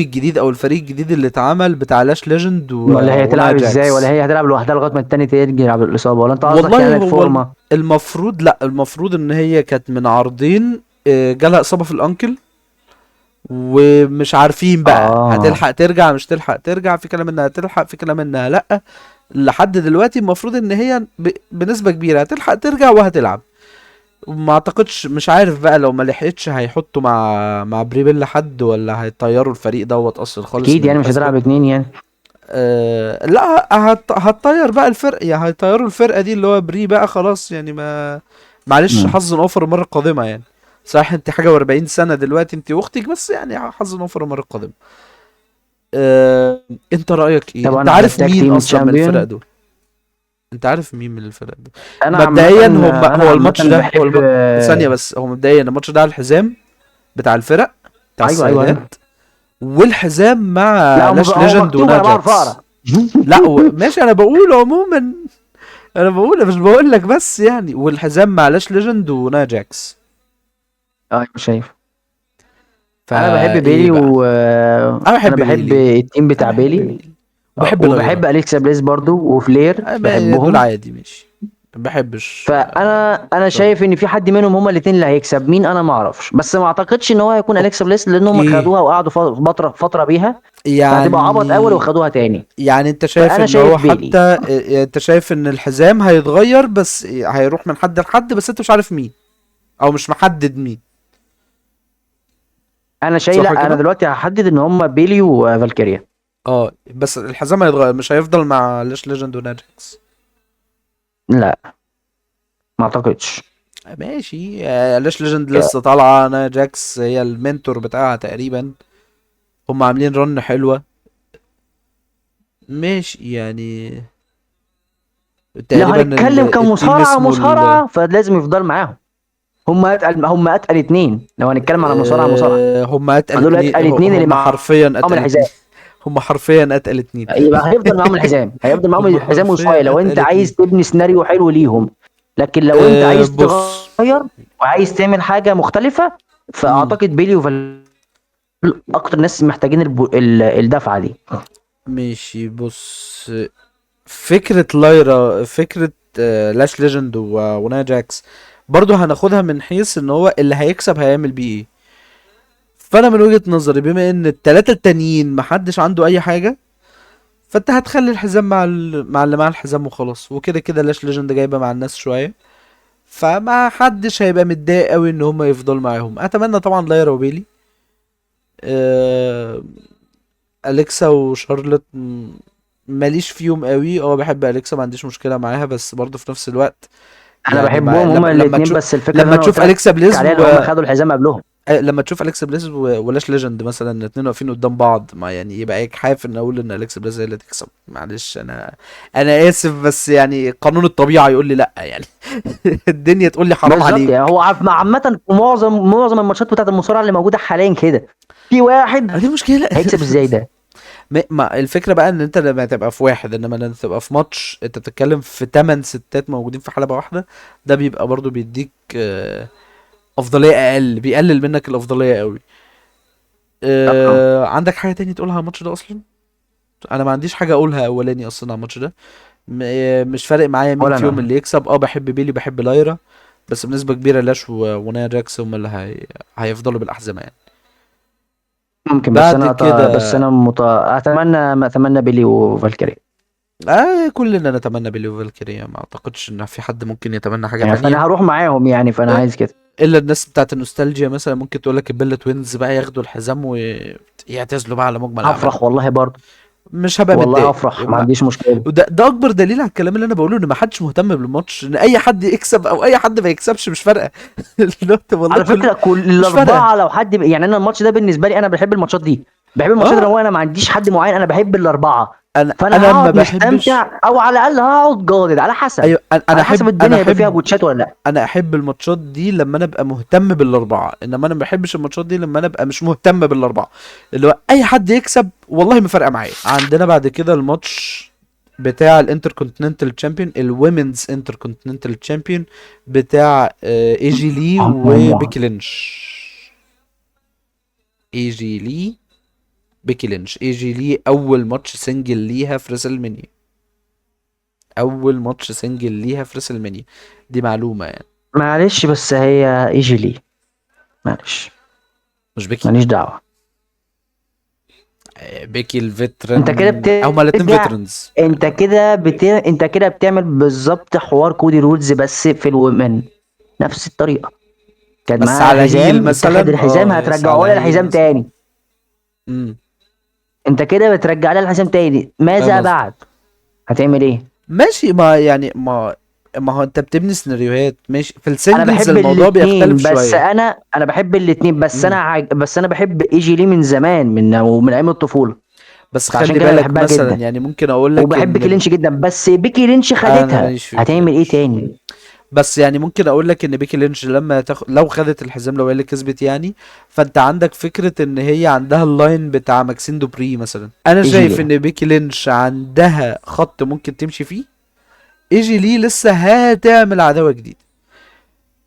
الجديد او الفريق الجديد اللي اتعمل بتاع لاش ليجند ولا هي ونايا تلعب ازاي؟ ولا جاكس. هي هتلعب لوحدها لغايه ما التاني تيجي يلعب الاصابه؟ ولا انت قصدك والله يعني هو الفورمه؟ المفروض، لا المفروض ان هي كانت من عرضين، جالها اصابة في الانكل، ومش عارفين بقى اه هتلحق ترجع مش تلحق ترجع، في كلام انها تلحق، في كلام انها لا. لحد دلوقتي المفروض ان هي بنسبة كبيرة هتلحق ترجع وهتلعب. ما اعتقدش، مش عارف بقى لو ما لحقتش هيحطوا مع بريبيل حد، ولا هيطيروا الفريق دوت اصلا خالص اكيد من يعني مش الحسبة. هتلعب اتنين يعني. لا هتطير بقى الفرق، يعني هيطيروا الفرقة دي اللي هو بري بقى خلاص، يعني ما معلش، مم. حظ اوفر المرة القادمة يعني. صح انت حاجة و40 سنة دلوقتي انت واختك، بس يعني حظ اوفر المرة القادمة. انت رأيك ايه؟ انت طبعا على عارف التاج مين تيم اصلا من الفرق تشامبيون. دول؟ انت عارف مين من الفرق دول؟ انا عامه مبدئيا انا هو عامه الماتش ده بحب ثانية بس، هو مبدئيا الماتش ده على الحزام بتاع الفرق بتاع ايوه ايوه ايوه. السيدات، والحزام لا مع لاش هو ليجند مكتوب انا بعرف وناجاكس. اقرا. لا ماشي، انا بقول عموما، انا بقول مش بقول لك بس يعني، والحزام مع لاش ليجند وناجاكس. ايوه شايف. انا بحب فايه بيلي بقى؟ انا انا بحب بحب بيلي، التيم انا بتاع بحب بيلي. بيلي، وبحب وبحب لايرا. اليكسا بليز برضو وفلير دول بحبهم. عادي ماشي، ما بحبش فانا لايرا. شايف ان في حد منهم هما الاثنين اللي هيكسب. مين انا ما اعرفش، بس ما اعتقدش ان هو هيكون اليكسا بليس لانهم اوكي، خدوها وقعدوا فتره بيها، فهتبقى عبط قوي لو يعني خدوها تاني. انت شايف فانا ان هو شايف بيلي. حتى انت شايف ان الحزام هيتغير، بس هيروح من حد لحد، بس انت مش عارف مين، او مش محدد مين. انا شايف، صح لا انا كده؟ دلوقتي هحدد ان هما بيلي وفالكيريا. اه بس الحزام هيتغير، مش هيفضل مع لاش ليجند وناجكس. لا ما اعتقدش. ماشي، لاش ليجند لسه طالعه، ناجكس هي المنتور بتاعها تقريبا، هم عاملين رن حلوه. ماشي يعني، لو تقريبا هنتكلم التيم كمصارعه اسمه مصارعه فلازم يفضل معاهم. هم اتقل اتنين لو هنتكلم على مصارعه. هم اتقل فدول اتنين، اتقل اتنين اللي هم حرفيا معاهم اتقل الحزام. اتنين. هم حرفيا اتقل اتنين. يبقى هيفضل معاهم الحزام، هيفضل معاهم هم الحزام وصاية حرفيا لو انت اتقل اتنين. عايز تبني سيناريو حلو ليهم. لكن لو انت عايز بص. تغير وعايز تعمل حاجه مختلفه، مم. فاعتقد بيلي وفال اكتر ناس محتاجين الدفعه دي. ماشي بص، فكرة لايرا، فكرة لاش ليجند ونايا جاكس، برضو هناخدها من حيث ان هو اللي هيكسب هيعمل بيه ايه. فانا من وجهة نظري بما ان التلاتة التانيين محدش عنده اي حاجة، فانت هتخلي الحزام مع مع اللي مع الحزام وخلاص، وكده كده لاش ليجند جايبة مع الناس شوية، فما حدش هيبقى متضايق قوي ان هم يفضلوا معاهم. اتمنى طبعا لايرا وبيلي. آه، اليكسا وشارلوت ماليش فيهم قوي. بحب اليكسا، ما عنديش مشكله معاها، بس برضه في نفس الوقت انا يعني ما بحبهم هما لما الاثنين، تشوف، بس الفكره اللي لما انا قلت تشوف لك اليكسا بليز عليها اللي هم خدوا الحزام قبلهم. لما تشوف اليكسا بليز ولاش ليجند مثلا الاتنين واقفين قدام بعض، ما يعني يبقى هيك حاف ان اقول ان اليكسا بليز هي اللي تكسب. معلش، انا اسف، بس يعني قانون الطبيعه يقول لي لا يعني. الدنيا تقول لي حرام بالظبط، يعني عليك. هو عامه في معظم الماتشات بتاعت المصارعه اللي موجوده حاليا كده، في واحد دي مشكله. هيكسب ازاي ده؟ ما الفكره بقى ان انت لما تبقى في واحد، انما لما تبقى في ماتش انت بتتكلم في 8 ستات موجودين في حلبه واحده، ده بيبقى برضو بيديك افضليه اقل، بيقلل منك الافضليه قوي. عندك حاجه تاني تقولها على الماتش ده اصلا؟ انا ما عنديش حاجه اقولها اولاني اصلا على الماتش ده. مش فارق معايا مين ولا فيهم انا اللي يكسب. بحب بيلي، بحب لايرا، بس بنسبه كبيره لاش ونايا جاكس هم اللي هيفضلوا بالاحزمه يعني. ممكن، بعد بس كده انا اتمنى بيلي وفالكيري. كلنا نتمنى بيلي وفالكيريا، ما اعتقدش ان في حد ممكن يتمنى حاجه يعني تانية. فانا هروح معاهم يعني، فانا آه، عايز كده. الا الناس بتاعت النوستالجيا مثلا ممكن تقول لك البيلا توينز بقى ياخدوا الحزام ويعتزلوا بقى على مجمل هفرح عملهم. والله برضه. مش هبقى والله متضايق هفرح، ما عنديش مشكله. وده اكبر دليل على الكلام اللي انا بقوله، ان ما حدش مهتم بالماتش، ان اي حد يكسب او اي حد ما يكسبش مش فارقه. والله على فكره كل مش فارقه. الاربعه، لو حد يعني انا الماتش ده بالنسبه لي، انا بحب الماتشات دي، بحب الماتشات اللي اه هو انا ما عنديش حد معين، انا بحب الاربعه. فانا انا ما هقعد بحبش. مستمتع، او على الاقل هقعد جادد، على حسب ايوه، انا على حسب احب انا الدنيا هيبقى فيها احب بوتشات ولا لا. انا احب الماتشات دي لما انا ابقى مهتم بالاربعه، انما انا ما بحبش الماتشات دي لما انا ابقى مش مهتم بالاربعه، اللي هو اي حد يكسب والله ما فارقه معايا. عندنا بعد كده الماتش بتاع الانتر كونتيننتال تشامبيون، الويمنز انتر كونتيننتال تشامبيون، بتاع اي جي لي وبيكي لينش. اي جي لي بيكي لينش. اي جي لي اول ماتش سنجل ليها في ريسل، اول ماتش سنجل ليها في ريسل، دي معلومه يعني. معلش، بس هي ايجي لي، معلش، مش بيكي. ماليش دعوه. بيكي انت كده الفيترن، هما الاتنين بترجع، فيترنز. انت كده بتعمل بالظبط حوار كودي رودز بس في الومن، نفس الطريقه. كان بس معاها على هيل الحزام، اتخذ مثلا، الحزام، يس هترجعه على لها هيل الحزام مثلا. تاني. امم انت كده بترجع لها الحزام تاني، فاهم ماذا قصدك. بعد؟ هتعمل ايه؟ ماشي، ما يعني ما هو انت بتبني سيناريوهات ماشي، في انا السنجلز بحب الموضوع بيختلف الاتنين، شويه. انا بحب الاتنين، امم بس انا بحب ايجي لي من زمان، من ايام الطفوله، بس فعشان خلي كده بالك بحبها مثلا، جدا. يعني ممكن اقول لك وبحب بيكي ان لينش جدا، بس بيكي لينش انا خدتها، ماليش في بيكي هتعمل ايه لينش. تاني؟ بس يعني ممكن اقول لك ان بيكي لينش لما لو خدت الحزام، لو هي اللي كسبت يعني، فانت عندك فكرة ان هي عندها اللاين بتاع ماكسين دوبري مثلا. انا ايجي شايف لي. ان بيكي لينش عندها خط ممكن تمشي فيه. ايجي لي لسه هتعمل عداوة جديدة.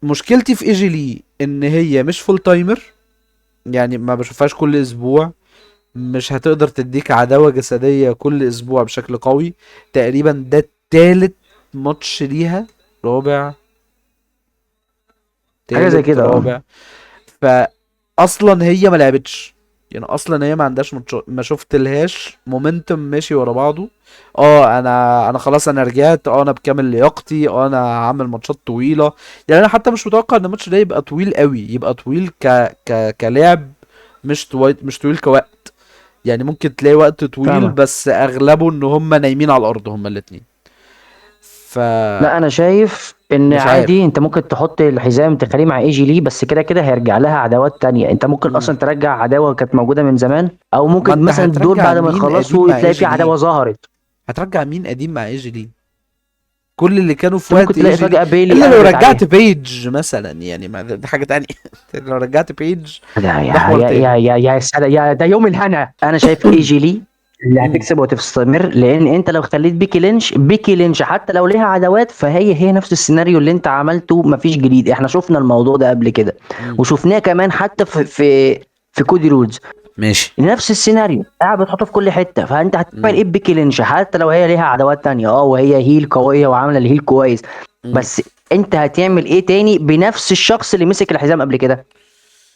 مشكلتي في ايجي لي ان هي مش فول تايمر، يعني ما بشوفهاش كل اسبوع. مش هتقدر تديك عداوة جسدية كل اسبوع بشكل قوي. تقريبا ده تالت ماتش ليها، رابع، حاجه زي تالت كده، اه. رابع. فاصلا هي ما لعبتش، يعني اصلا هي ما عندهاش ما شفت لهاش مومنتم ماشي ورا بعضه. انا خلاص، انا رجعت، انا بكامل لياقتي، انا هعمل ماتشات طويله. يعني انا حتى مش متوقع ان الماتش ده يبقى طويل قوي، يبقى طويل كلعب، مش طويل كوقت. يعني ممكن تلاقي وقت طويل فاهمك. بس اغلبه ان هم نايمين على الارض هم الاتنين. ف لا، انا شايف ان مش عادي عارف. انت ممكن تحط الحزام تخليه مع ايجي لي، بس كده كده هيرجع لها عداوات تانية. انت ممكن مم. اصلا ترجع عداوة كانت موجودة من زمان، او ما ممكن انت مثلا دول هترجع بعد ما مين قديم يخلصوا مع تلاقي في ايجي لي؟ عداوة ظهرت. هترجع مين قديم مع ايجي لي؟ كل اللي كانوا في انت ممكن وقت تلاقي ايجي لي، فجأة بيلي الا لو قلبت رجعت عليها. بيج مثلا، يعني ما دي حاجة تانية. لو رجعت بيج ده ده يا حوار يا تاني. يا يا يا سادة، يا ده يوم الهنا. انا شايف ايجي لي اللي مم. هتكسب وتستمر، لان انت لو خليت بيكي لينش حتى لو ليها عداوات، فهي نفس السيناريو اللي انت عملته، مفيش جديد. احنا شفنا الموضوع ده قبل كده، مم. وشفناه كمان حتى في كودي رودز. ماشي. نفس السيناريو قاعد بتحطه في كل حته، فانت هتعمل مم. ايه ببيكي لينش حتى لو هي ليها عداوات تانية، وهي هيل قويه وعامله الهيل كويس، مم. بس انت هتعمل ايه تاني بنفس الشخص اللي مسك الحزام قبل كده؟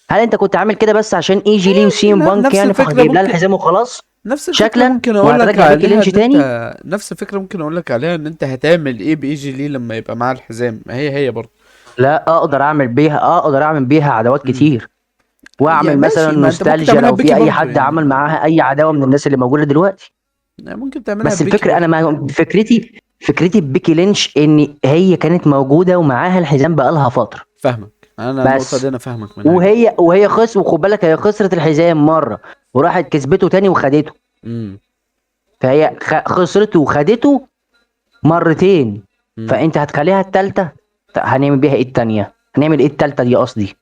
هل انت كنت عامل كده بس عشان اي جي لي وسي ام بانك نفس يعني، الفكرة فهتجيب لها ممكن الحزام وخلاص؟ نفس الفكرة شكلا. ممكن اقول لك وهترجع بيكي عليها لينش ان انت، تاني. نفس الفكرة ممكن اقول لك عليها ان انت هتعمل ايه بايجي لي لما يبقى معاه الحزام، ما هي برضه. لا اقدر اعمل بيها عداوات مم. كتير، يعني واعمل مثلا ماشي، ما انت ممكن نوستالجيا تعملها لو بيكي في اي برضو حد عمل يعني. معاها اي عداوه من الناس اللي موجوده دلوقتي. يعني ممكن تعملها بس بيكي الفكره، انا برضو. ما فكرتي ببيكي لينش ان هي كانت موجوده ومعاها الحزام بقالها فتره. فاهمك، انا النقطة بس دي انا فاهمك منها جدا. وخد بالك، هي خسرت الحزام مره وراحت كسبته تاني وخدته. امم. فهي خسرته وخدته مرتين. امم. فانت هتخليها التالتة؟ هنعمل بيها ايه التانية؟ هنعمل ايه التالتة دي قصدي؟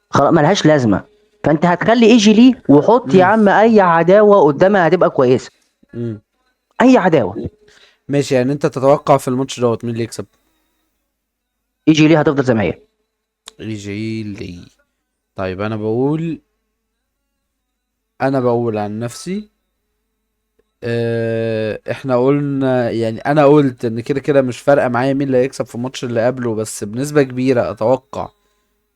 خلاص ملهاش لازمة. فانت هتخلي ايجي ليه، وحط يا امم. عم اي عداوة قدامها هتبقى كويسة. امم. اي عداوة. ماشي، يعني انت تتوقع في الماتش دوت مين اللي يكسب؟ ايجي ليه هتفضل زي ما هي. يجي لي. طيب انا بقول عن نفسي، احنا قلنا يعني، انا قلت ان كده كده مش فارقه معايا مين اللي هيكسب في الماتش اللي قبله، بس بنسبه كبيره اتوقع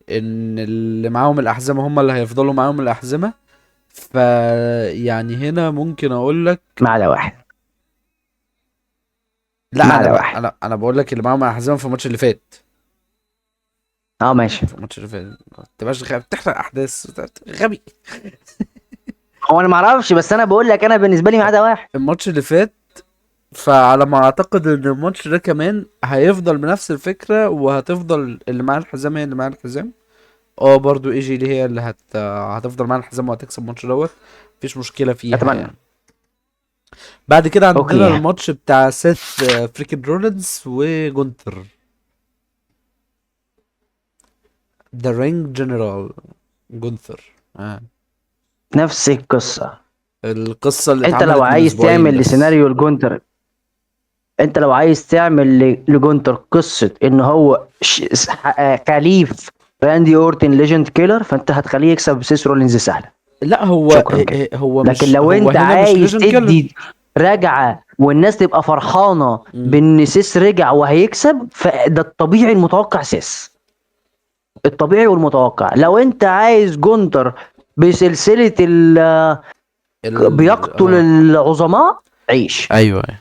ان اللي معاهم الاحزمه هم اللي هيفضلوا معاهم الاحزمه. ف يعني هنا ممكن اقول لك، ما عدا واحد. ما لا انا عدا بقى واحد. انا بقول لك اللي معاهم الاحزمه في الماتش اللي فات. اه ماشي. في الماتش اللي فات ما تبقاش بتحرق احداث، غبي. هو انا ما اعرفش، بس انا بقول لك انا بالنسبة لي ما عدا واحد. الماتش اللي فات، فعلى ما اعتقد ان الماتش ده كمان هيفضل بنفس الفكره، وهتفضل اللي معاه الحزام هي اللي معاه الحزام. اه برضو ايجي دي هي اللي هتفضل معانا الحزام وهتكسب الماتش دوت. مفيش مشكلة فيها اتمنى. يعني. بعد كده عندنا اوكي. الماتش بتاع سيث فريكن رولينز وجونتر، ذا رينج جنرال جونثر. نفس القصة. القصة اللي انت لو اتعملت من عايز اسبوعين تعمل بس. لسيناريو الجونتر، انت لو عايز تعمل لجونتر قصه ان هو خليف راندي اورتن ليجند كيلر، فانت هتخليه يكسب سيس رولينز سهله. لا هو شكرا كده. هو لكن مش لو هو انت هنا مش عايز ليجن كيلر. تدي رجعه والناس تبقى فرحانه امم. بان سيس رجع وهيكسب، فده الطبيعي المتوقع سيس. الطبيعي والمتوقع. لو انت عايز جونتر بسلسله بيقتل اه العظماء، عيش. ايوه أيوة.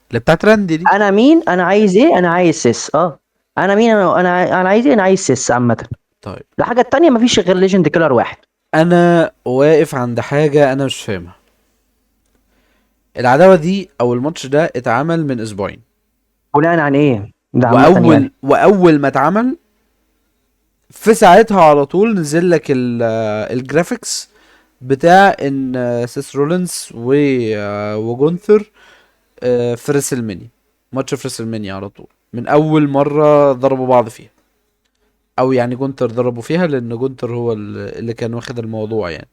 اللي بتاعت راندي دي. انا مين؟ انا عايز ايه؟ انا عايز سيس. اه. انا مين؟ انا عايز ايه؟ انا عايز سيس عامه. طيب الحاجه التانيه مفيش غير ليجند كيلر واحد. انا واقف عند حاجة انا مش فاهمها. العداوة دي او الماتش ده اتعمل من اسبوعين، بناء عن ايه ده عامه واول يعني؟ واول ما اتعمل في ساعتها على طول نزل لك الجرافيكس بتاع ان سيس رولينز وجونثر في ريسلمانيا. ماتش في ريسلمانيا على طول من اول مرة ضربوا بعض فيها، او يعني جونتر ضربوا فيها لان جونتر هو اللي كان واخد الموضوع يعني.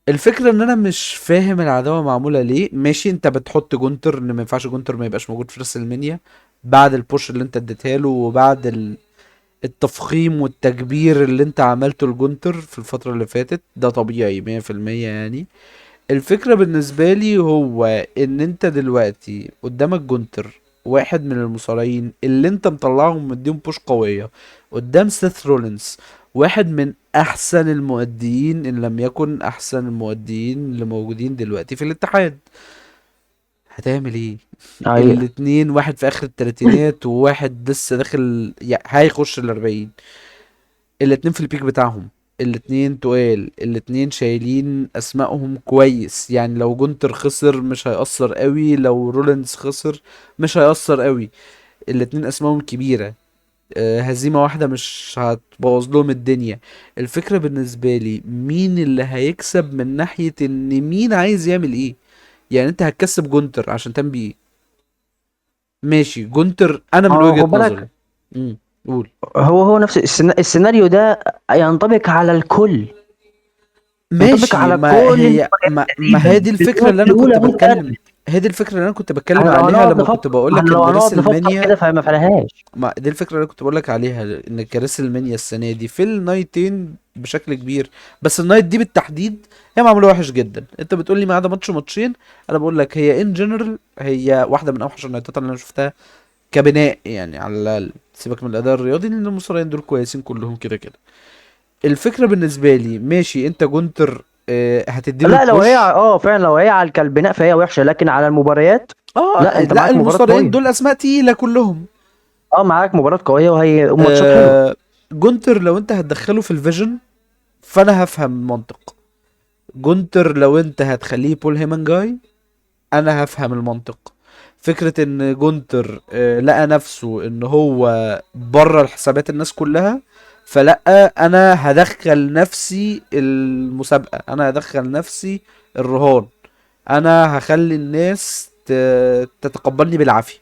الفكرة ان انا مش فاهم العداوة معمولة ليه. ماشي انت بتحط جونتر ان ما ينفعش جونتر ما يبقاش موجود في ريسلمانيا بعد البوش اللي انت اديتها له، وبعد التفخيم والتكبير اللي انت عملته لجونتر في الفترة اللي فاتت. ده طبيعي 100% يعني. الفكرة بالنسبة لي هو ان انت دلوقتي قدامك جونتر، واحد من المصارعين اللي انت مطلعهم مديهم بوش قوية، قدام سيث رولينز، واحد من احسن المؤديين ان لم يكن احسن المؤديين اللي موجودين دلوقتي في الاتحاد. هتعمل ايه؟ حقيقة. الاتنين، واحد في اخر التلاتينات وواحد لسه داخل هيخش الاربعين. الاتنين في البيك بتاعهم، الاتنين تقال، الاتنين شايلين اسمائهم كويس يعني. لو جونتر خسر مش هيأثر قوي، لو رولينز خسر مش هيأثر قوي. الاتنين اسمائهم كبيرة. هزيمة واحدة مش هتبوظ لهم الدنيا. الفكرة بالنسبة لي مين اللي هيكسب من ناحية ان مين عايز يعمل ايه. يعني انت هتكسب جونتر عشان تعمل بيه ايه؟ ماشي جونتر انا من اه وجهة خد نظري. بالك. قول. هو نفس السيناريو ده ينطبق على الكل. ينطبق ماشي، على ما كل هي المباريات ما هي تقريبا دي في الفكرة الماتش اللي انا كنت الاولى 100,000. بتكلم. هي دي الفكرة اللي انا كنت بتكلم احنا لو عليها هنقعد لما كنت نفكر بقول ما احنا لك لو ان هنقعد ريسل نفكر مانيا. كده فما فيهاش. ما دي الفكرة اللي كنت بقول لك عليها، ان كريسل مانيا السنة دي في النايتين بشكل كبير. بس النايت دي بالتحديد هي معمولة وحش جدا. انت بتقول لي ما عدا ماتش ماتشين، انا بقول لك هي ان جنرال هي واحدة من اوحش النايتات اللي انا شفتها كبناء يعني. على الاقل سيبك من الاداء الرياضي لان المصارعين دول كويسين كلهم كده كده. الفكرة بالنسبة لي ماشي انت جونتر هتديله لا لو هي البوش. فعلا لو هي على الكلبناء فهي وحشه، لكن على المباريات اه لا، انت لا معاك مباراه المصارعين قويه. دول اسماء تقيلة كلهم. معاك مباراة قوية وهي ماتشات حلوة. آه جونتر لو انت هتدخله في الفيجن فانا هفهم المنطق. جونتر لو انت هتخليه بول هيمن جاي انا هفهم المنطق. فكرة ان جونتر لقى نفسه ان هو بره الحسابات الناس كلها، فلا انا هدخل نفسي المسابقة، انا هدخل نفسي الرهان، انا هخلي الناس تتقبلني بالعافية.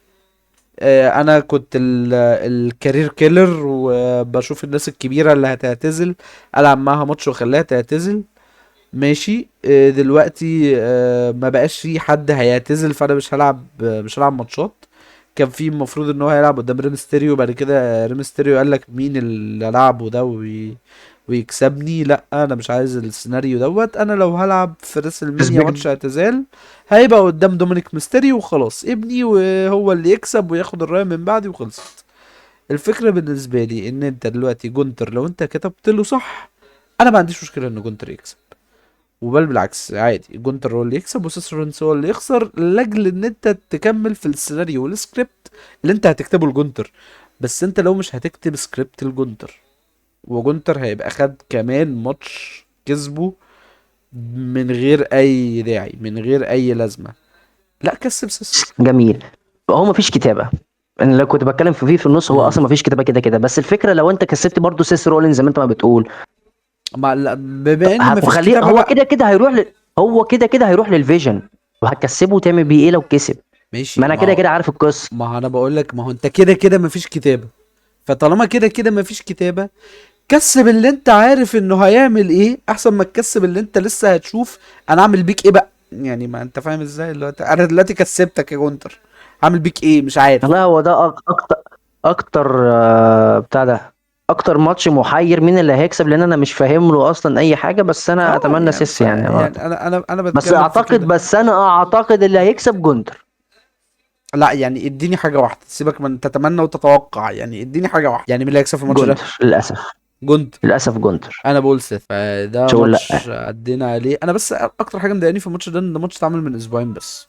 انا كنت الكارير كيلر وبشوف الناس الكبيرة اللي هتعتزل العب معاها ماتش واخليها تعتزل. ماشي دلوقتي ما بقاش في حد هيعتزل فانا مش هلعب ماتشات. كان في المفروض ان هو هيلعب قدام ريمستيريو، بعد كده ريمستيريو قال لك مين اللي العبه ده ويكسبني. لا انا مش عايز السيناريو دوت. انا لو هلعب في ريسل مانيا تسبيك. ماتش اعتزال هيبقى قدام دومينيك ميستيريو وخلاص ابني وهو اللي يكسب وياخد الرايه من بعدي وخلصت. الفكره بالنسبه لي ان انت دلوقتي جونتر لو انت كتبت له صح انا ما عنديش مشكله ان جونتر يكسب، وبل بالعكس عادي جونتر هو اللي يكسب وسيس رولينز هو اللي يخسر لاجل ان انت تكمل في السيناريو والسكريبت اللي انت هتكتبه لجونتر. بس انت لو مش هتكتب سكريبت لجونتر وجونتر هيبقى خد كمان ماتش كسبه من غير اي داعي من غير اي لازمه، لا كسب سيس. جميل. هو مفيش كتابة. انا لو كنت بتكلم في النص، هو امم اصلا مفيش كتابة كده كده، بس الفكرة لو انت كسبت برضو سيس رولينز زي ما انت ما بتقول، بما ان مفيش وخليه كتابه هو بقى. كده كده هو كده كده هيروح للفيجن، وهتكسبه وتعمل بيه ايه لو كسب؟ ماشي ما انا كده كده عارف القصة. ما هو انا بقول لك ما هو انت كده كده مفيش كتابه. فطالما كده كده مفيش كتابه كسب اللي انت عارف انه هيعمل ايه احسن ما تكسب اللي انت لسه هتشوف انا اعمل بيك ايه بقى. يعني ما انت فاهم ازاي دلوقتي انا دلوقتي كسبتك يا جونتر هعمل بيك ايه مش عارف. والله هو ده اكتر بتاع ده، اكتر ماتش محير مين اللي هيكسب، لان انا مش فاهم له اصلا اي حاجة، بس انا اه اتمنى يعني سيس يعني يعني انا بس بتكلم في اعتقد كده. بس انا اعتقد اللي هيكسب جونتر. لا يعني اديني حاجه واحده سيبك من تتمنى وتتوقع، يعني اديني حاجه واحده يعني مين اللي هيكسب في الماتش ده. جونتر للاسف. جونتر. للاسف جونتر. انا بقول سيث فده شغل ماتش لا. عدينا عليه. انا بس اكتر حاجه مضايقاني في الماتش ده ان ده ماتش اتعمل من اسبوعين بس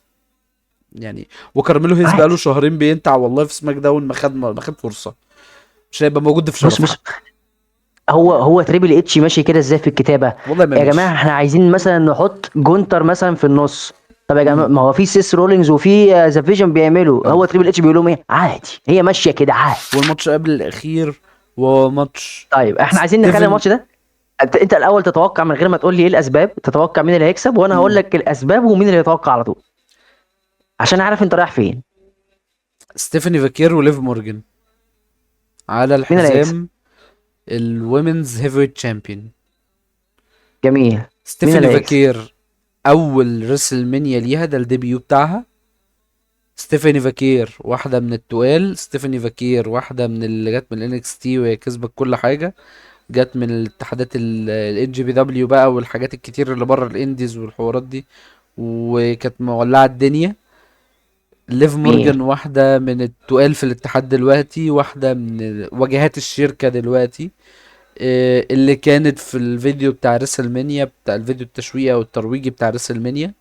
يعني. وكارميلو هيز بقاله عادي. شهرين بينتع والله في سماك داون ما خد فرصه. مش هيبقى موجود في بص شرف بص، حتى. هو تريبل اتش ماشي كده ازاي في الكتابه؟ والله ما يا جماعه ماشي. احنا عايزين مثلا نحط جونتر مثلا في النص. طب يا جماعه امم ما هو في سيس رولينز وفي ذا فيجن بيعملوا، حلو. هو تريبل اتش بيقول لهم ايه؟ عادي، هي ماشيه كده عادي. والماتش قبل الاخير وماتش طيب احنا عايزين نخلي ستيفن. الماتش ده، انت الاول تتوقع من غير ما تقول لي ايه الاسباب، تتوقع مين اللي هيكسب وانا هقول مم. لك الاسباب ومين اللي هيتوقع على طول، عشان عارف انت رايح فين. ستيفاني فاكير وليف مورجان على مين اللي هيكسب؟ الحزام الومنز هيفويت تشامبيون. جميل. مين اللي ستيفاني هيكسب؟ فاكير اول ريسل مانيا ليها ده الديبيو بتاعها. ستيفاني فاكير واحدة من التقال. ستيفاني فاكير واحدة من اللي جت من انكس تي وهي كسبت كل حاجة. جت من الاتحادات الان جي بي دبليو بقى والحاجات الكتير اللي بره الانديز والحوارات دي وكانت مولعة الدنيا. ليف جميل. مورجان واحدة من التقال في الاتحاد دلوقتي، واحدة من واجهات الشركة دلوقتي. اللي كانت في الفيديو بتاع ريسل مانيا بتاع الفيديو التشويقي او الترويجي بتاع ريسل مانيا.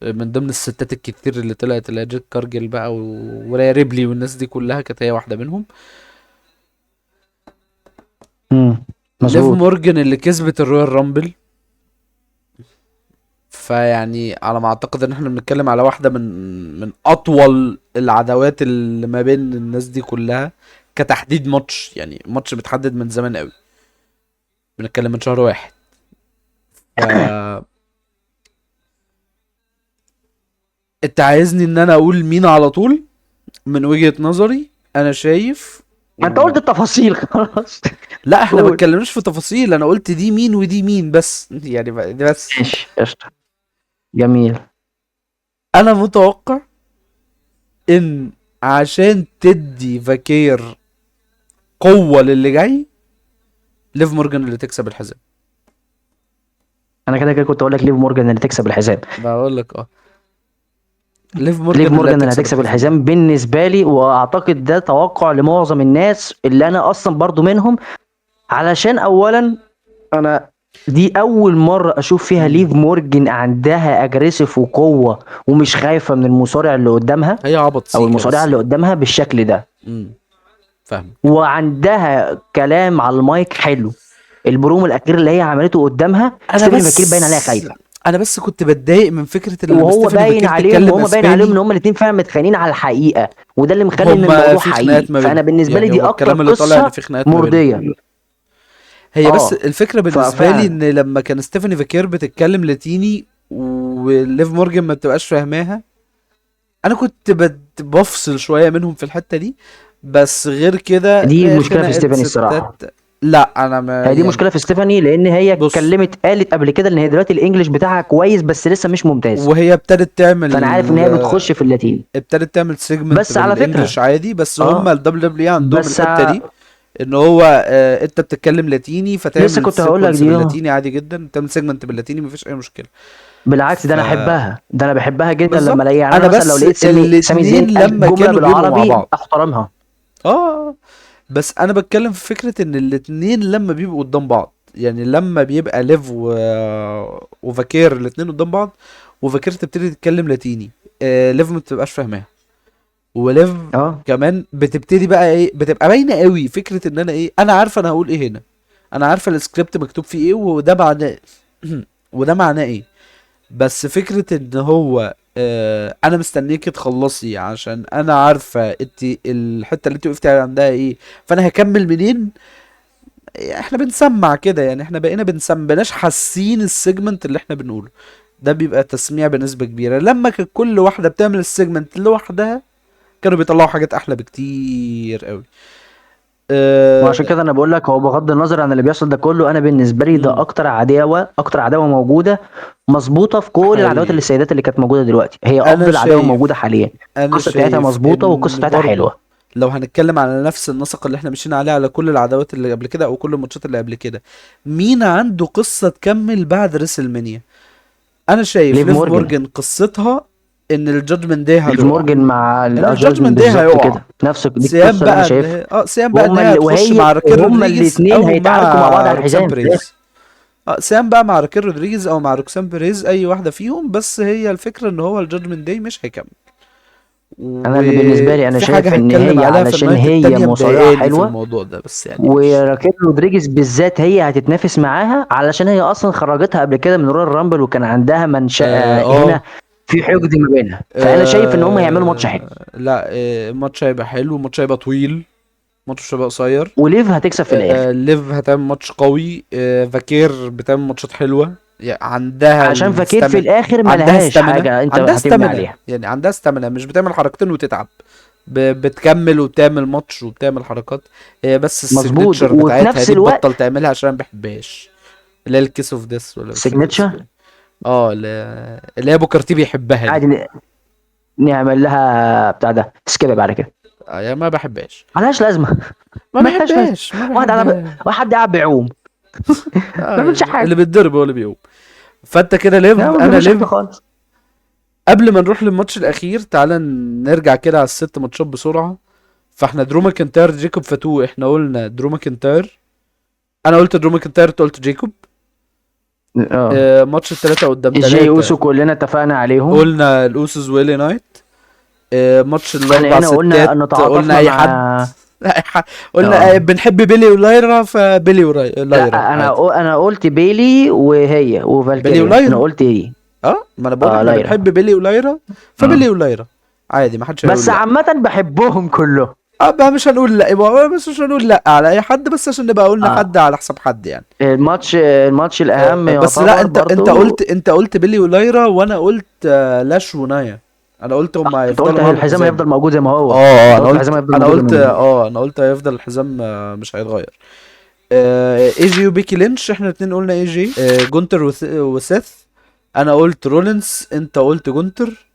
من ضمن الستات الكتير اللي طلعت اللي هي جيت كارجل بقى ورايا ريبلي والناس دي كلها كانت هي واحدة منهم. ليف مظبوط. مورجان اللي كسبت الرويال رامبل. فيعني على ما اعتقد ان احنا بنتكلم على واحدة من اطول العداوات اللي ما بين الناس دي كلها كتحديد ماتش. يعني ماتش متحدد من زمان قوي بنتكلم من شهر واحد. ف انت عايزني ان انا اقول مين على طول؟ من وجهة نظري انا شايف ما انت قلت التفاصيل خلاص. لا احنا ما قول. اتكلمناش في تفاصيل. انا قلت دي مين ودي مين بس يعني دي بس. ماشي قشطة. جميل. انا متوقع ان عشان تدي فاكير قوة للي جاي ليف مورجان اللي تكسب الحزام. انا كده كده كنت اقول لك ليف مورجان اللي تكسب الحزام. بقول لك ليف ليف مورجان اللي مورجان اللي هتكسب هتكسب الحزام. الحزام بالنسبه لي، واعتقد ده توقع لمعظم الناس اللي انا اصلا برضو منهم. علشان اولا انا دي اول مره اشوف فيها مم. ليف مورجان عندها اجريسيف وقوه، ومش خايفه من المصارع اللي قدامها هي عبط او سيكا المصارعه بس اللي يعني. قدامها بالشكل ده. مم. فاهم. وعندها كلام على المايك حلو. البروم الاخير اللي هي عملته قدامها انا ستيفاني فاكير باين عليها بس خايفه، انا بس كنت بتضايق من فكره ان لما وهو ستيفاني باين فاكر عليهم تتكلم وهم باين عليهم ان اسباني. هم الاثنين فعلا متخانقين على الحقيقه، وده اللي مخلي ان هما الموضوع في حقيقي. خناقات ما فانا بينهم، بالنسبه لي يعني دي هو اكتر الكلام اللي طالع ان قصه في خناقات ما بينهم. مرضيه. هي بس اه الفكره بالنسبه لي ففعلا ان لما كان ستيفاني فاكر بتتكلم لاتيني وليف مورجان ما بتبقاش فاهماها، انا كنت بفصل شويه منهم في الحته دي. بس غير كده دي مشكله في خناقه ستيفاني الصراحه. ستات. لا انا ما هي دي يعني. مشكله في ستيفاني، لان هي بص، قالت قبل كده ان هي دلوقتي الانجليش بتاعها كويس بس لسه مش ممتاز. وهي ابتدت تعمل فانا عارف ان هي بتخش في اللاتين. سيجمنت بس على بالانجلش فكره عادي، بس هم اه الدبليو دبليو اي عندهم بس الحته دي. ان هو انت بتتكلم لاتيني لسه فتعمل كنت هقول لك سيكونس دي باللاتيني عادي جدا، تعمل سيجمنت باللاتيني مفيش اي مشكله. بالعكس، ده ف انا احبها، ده انا بحبها جدا لما بالظبط، الاقي، يعني انا انا مثلا لو بس لقيت سامي زين الاتنين قال لما جمله كانوا بيبقوا مع بالعربي بعض. احترمها. اه بس انا بتكلم في فكرة ان الاتنين لما بيبقوا قدام بعض، يعني لما بيبقى ليف وفاكير الاتنين قدام بعض، وفاكير تبتدي تتكلم لاتيني، ليف ما بتبقاش فاهماها، وليف اه كمان بتبتدي بقى ايه، بتبقى باينه قوي فكره ان انا ايه، انا عارفه انا هقول ايه هنا، انا عارفه السكريبت مكتوب فيه ايه وده معناه وده معناه ايه. بس فكرة ان هو انا مستنيك تخلصي عشان انا عارفة انت الحتة اللي انت وقفتي عندها ايه، فانا هكمل منين. احنا بنسمع كده، يعني احنا بقينا بنسمع بناش حاسين السيجمنت اللي احنا بنقوله. ده بيبقى تسميع بنسبة كبيرة. لما كانت كل واحدة بتعمل السيجمنت لوحدها كانوا بيطلعوا حاجات احلى بكتير قوي. وعشان أه... كده انا بقول لك، هو بغض النظر عن اللي بيحصل ده كله، انا بالنسبه لي ده مم، اكتر عداوه موجوده مظبوطه في كل العداوات اللي حقيقي. السيدات اللي كانت موجوده دلوقتي، هي انا افضل عداوه موجوده شايف حاليا. انا القصه بتاعتها شايف مظبوطه والقصه ان بتاعتها برضه حلوه. لو هنتكلم على نفس النسق اللي احنا مشينا عليه على كل العداوات اللي قبل كده او كل الماتشات اللي قبل كده، مين عنده قصة تكمل بعد ريسلمانيا؟ انا شايف ليف ليف مورجان. مورجان قصتها ان الجادجمنت داي ليف هتقع، مورجان مع ان الجادجمنت الجادجمنت داي بالظبط هيقع. كده، نفس دي سيام القصه اللي انا بقى ان شايفها. هي سيام بقى ان هي هتخش وهي مع راكيل وهما رودريجيز الاثنين او هيتعاركوا مع بعض مع على روكسان الحزام في الاخر. بريز. سيام بقى مع راكيل رودريجيز او مع روكسان بريز، اي واحدة فيهم. بس هي الفكرة ان هو الجادجمنت داي مش هيكمل. انا اللي بالنسبه لي انا وفي حاجة شايف ان هتكلم هي عليها في علشان النايت هي التانية مصارعه مضايقاني في حلوه، الموضوع ده، بس يعني مش. وراكيل رودريجيز بالذات هي هتتنافس معاها علشان هي اصلا خرجتها قبل كده من رويال رامبل، وكان عندها اه منشأة هنا في حقد ما بينها. فانا شايف ان هم هيعملوا ماتش حلو، لا الماتش هيبقى حلو، الماتش هيبقى طويل، الماتش مش هيبقى قصير. وليف هتكسب في الاخر ليف هتعمل ماتش قوي، فاكير بتعمل ماتشات حلوة، يعني عندها عشان فاكر في الستامina. الاخر عندها ملهاش ستامina حاجه انت عندها هتبني ستامina عليها. يعني عندها ستامina، مش بتعمل حركتين وتتعب، بتكمل وبتعمل ماتش وبتعمل حركات. هي بس مظبوط، السيجنتشر وفي بتاعتها نفس دي الوقت تبطل تعملها عشان أنا مبحبهاش، اللي هي الكيس اوف ديس ولا مش فاكر اسمه السيجنتشر ايه. اه اللي هي بوكر تي بيحبها دي. عادي نعمل لها بتاع ده سكيب بعد كده، يعني ما بحبهاش. ملهاش لازمه. ما ملهاش لازمه. بحبهاش ما واحد بحبهاش واحد قاعد بيعوم ما بيعملش اللي حاجه. بيتضرب هو اللي بيقوم. فانت كده ليف، لا ما انا بيعملش ليف. حاجه خالص. قبل ما نروح للماتش الاخير تعالى نرجع كده على الست ماتشات بسرعه. فاحنا درو ماكنتاير جيكوب فاتو، احنا قلنا درو ماكنتاير. انا قلت درو ماكنتاير، انت قلت جيكوب. اه ماتش التلاتة قدام جاي تلاتة اوسو كلنا اتفقنا عليهم. قلنا الاوسوس ويلي نايت. ماتش احنا الاربع هنا قلنا ستات ان قلنا تعاطفنا اي مع حد. قلنا اه بنحب بيلي ولايرا فبيلي ولايرا لا عادي. انا قلت بيلي وهي بيلي وفالكيريا، انا ولايرا. قلت ايه؟ اه ما انا بقول اه احنا لايرا. بنحب بيلي ولايرا مم. فبيلي ولايرا عادي، ما حدش بس هيقول لا. عامة بحبهم كلهم. اه بقى مش هنقول لا، بس مش هنقول لا على اي حد، بس عشان نبقى قلنا حد اه على حساب حد يعني. الماتش الاهم بس لا، يعتبر انت برضو. قلت بيلي ولايرا وانا قلت لاش ونايا. انا قلت هم انت قلت هيفضلوا معاهم الحزام حزام. هيفضل موجود زي ما هو. اه انت قلت الحزام هيفضل موجود زي ما هو. انا قلت هيفضل الحزام مش هيتغير. اي جي وبيكي لينش، احنا الاتنين قلنا اي جي. جونتر وسيث. انا قلت رولينز، انت قلت جونتر.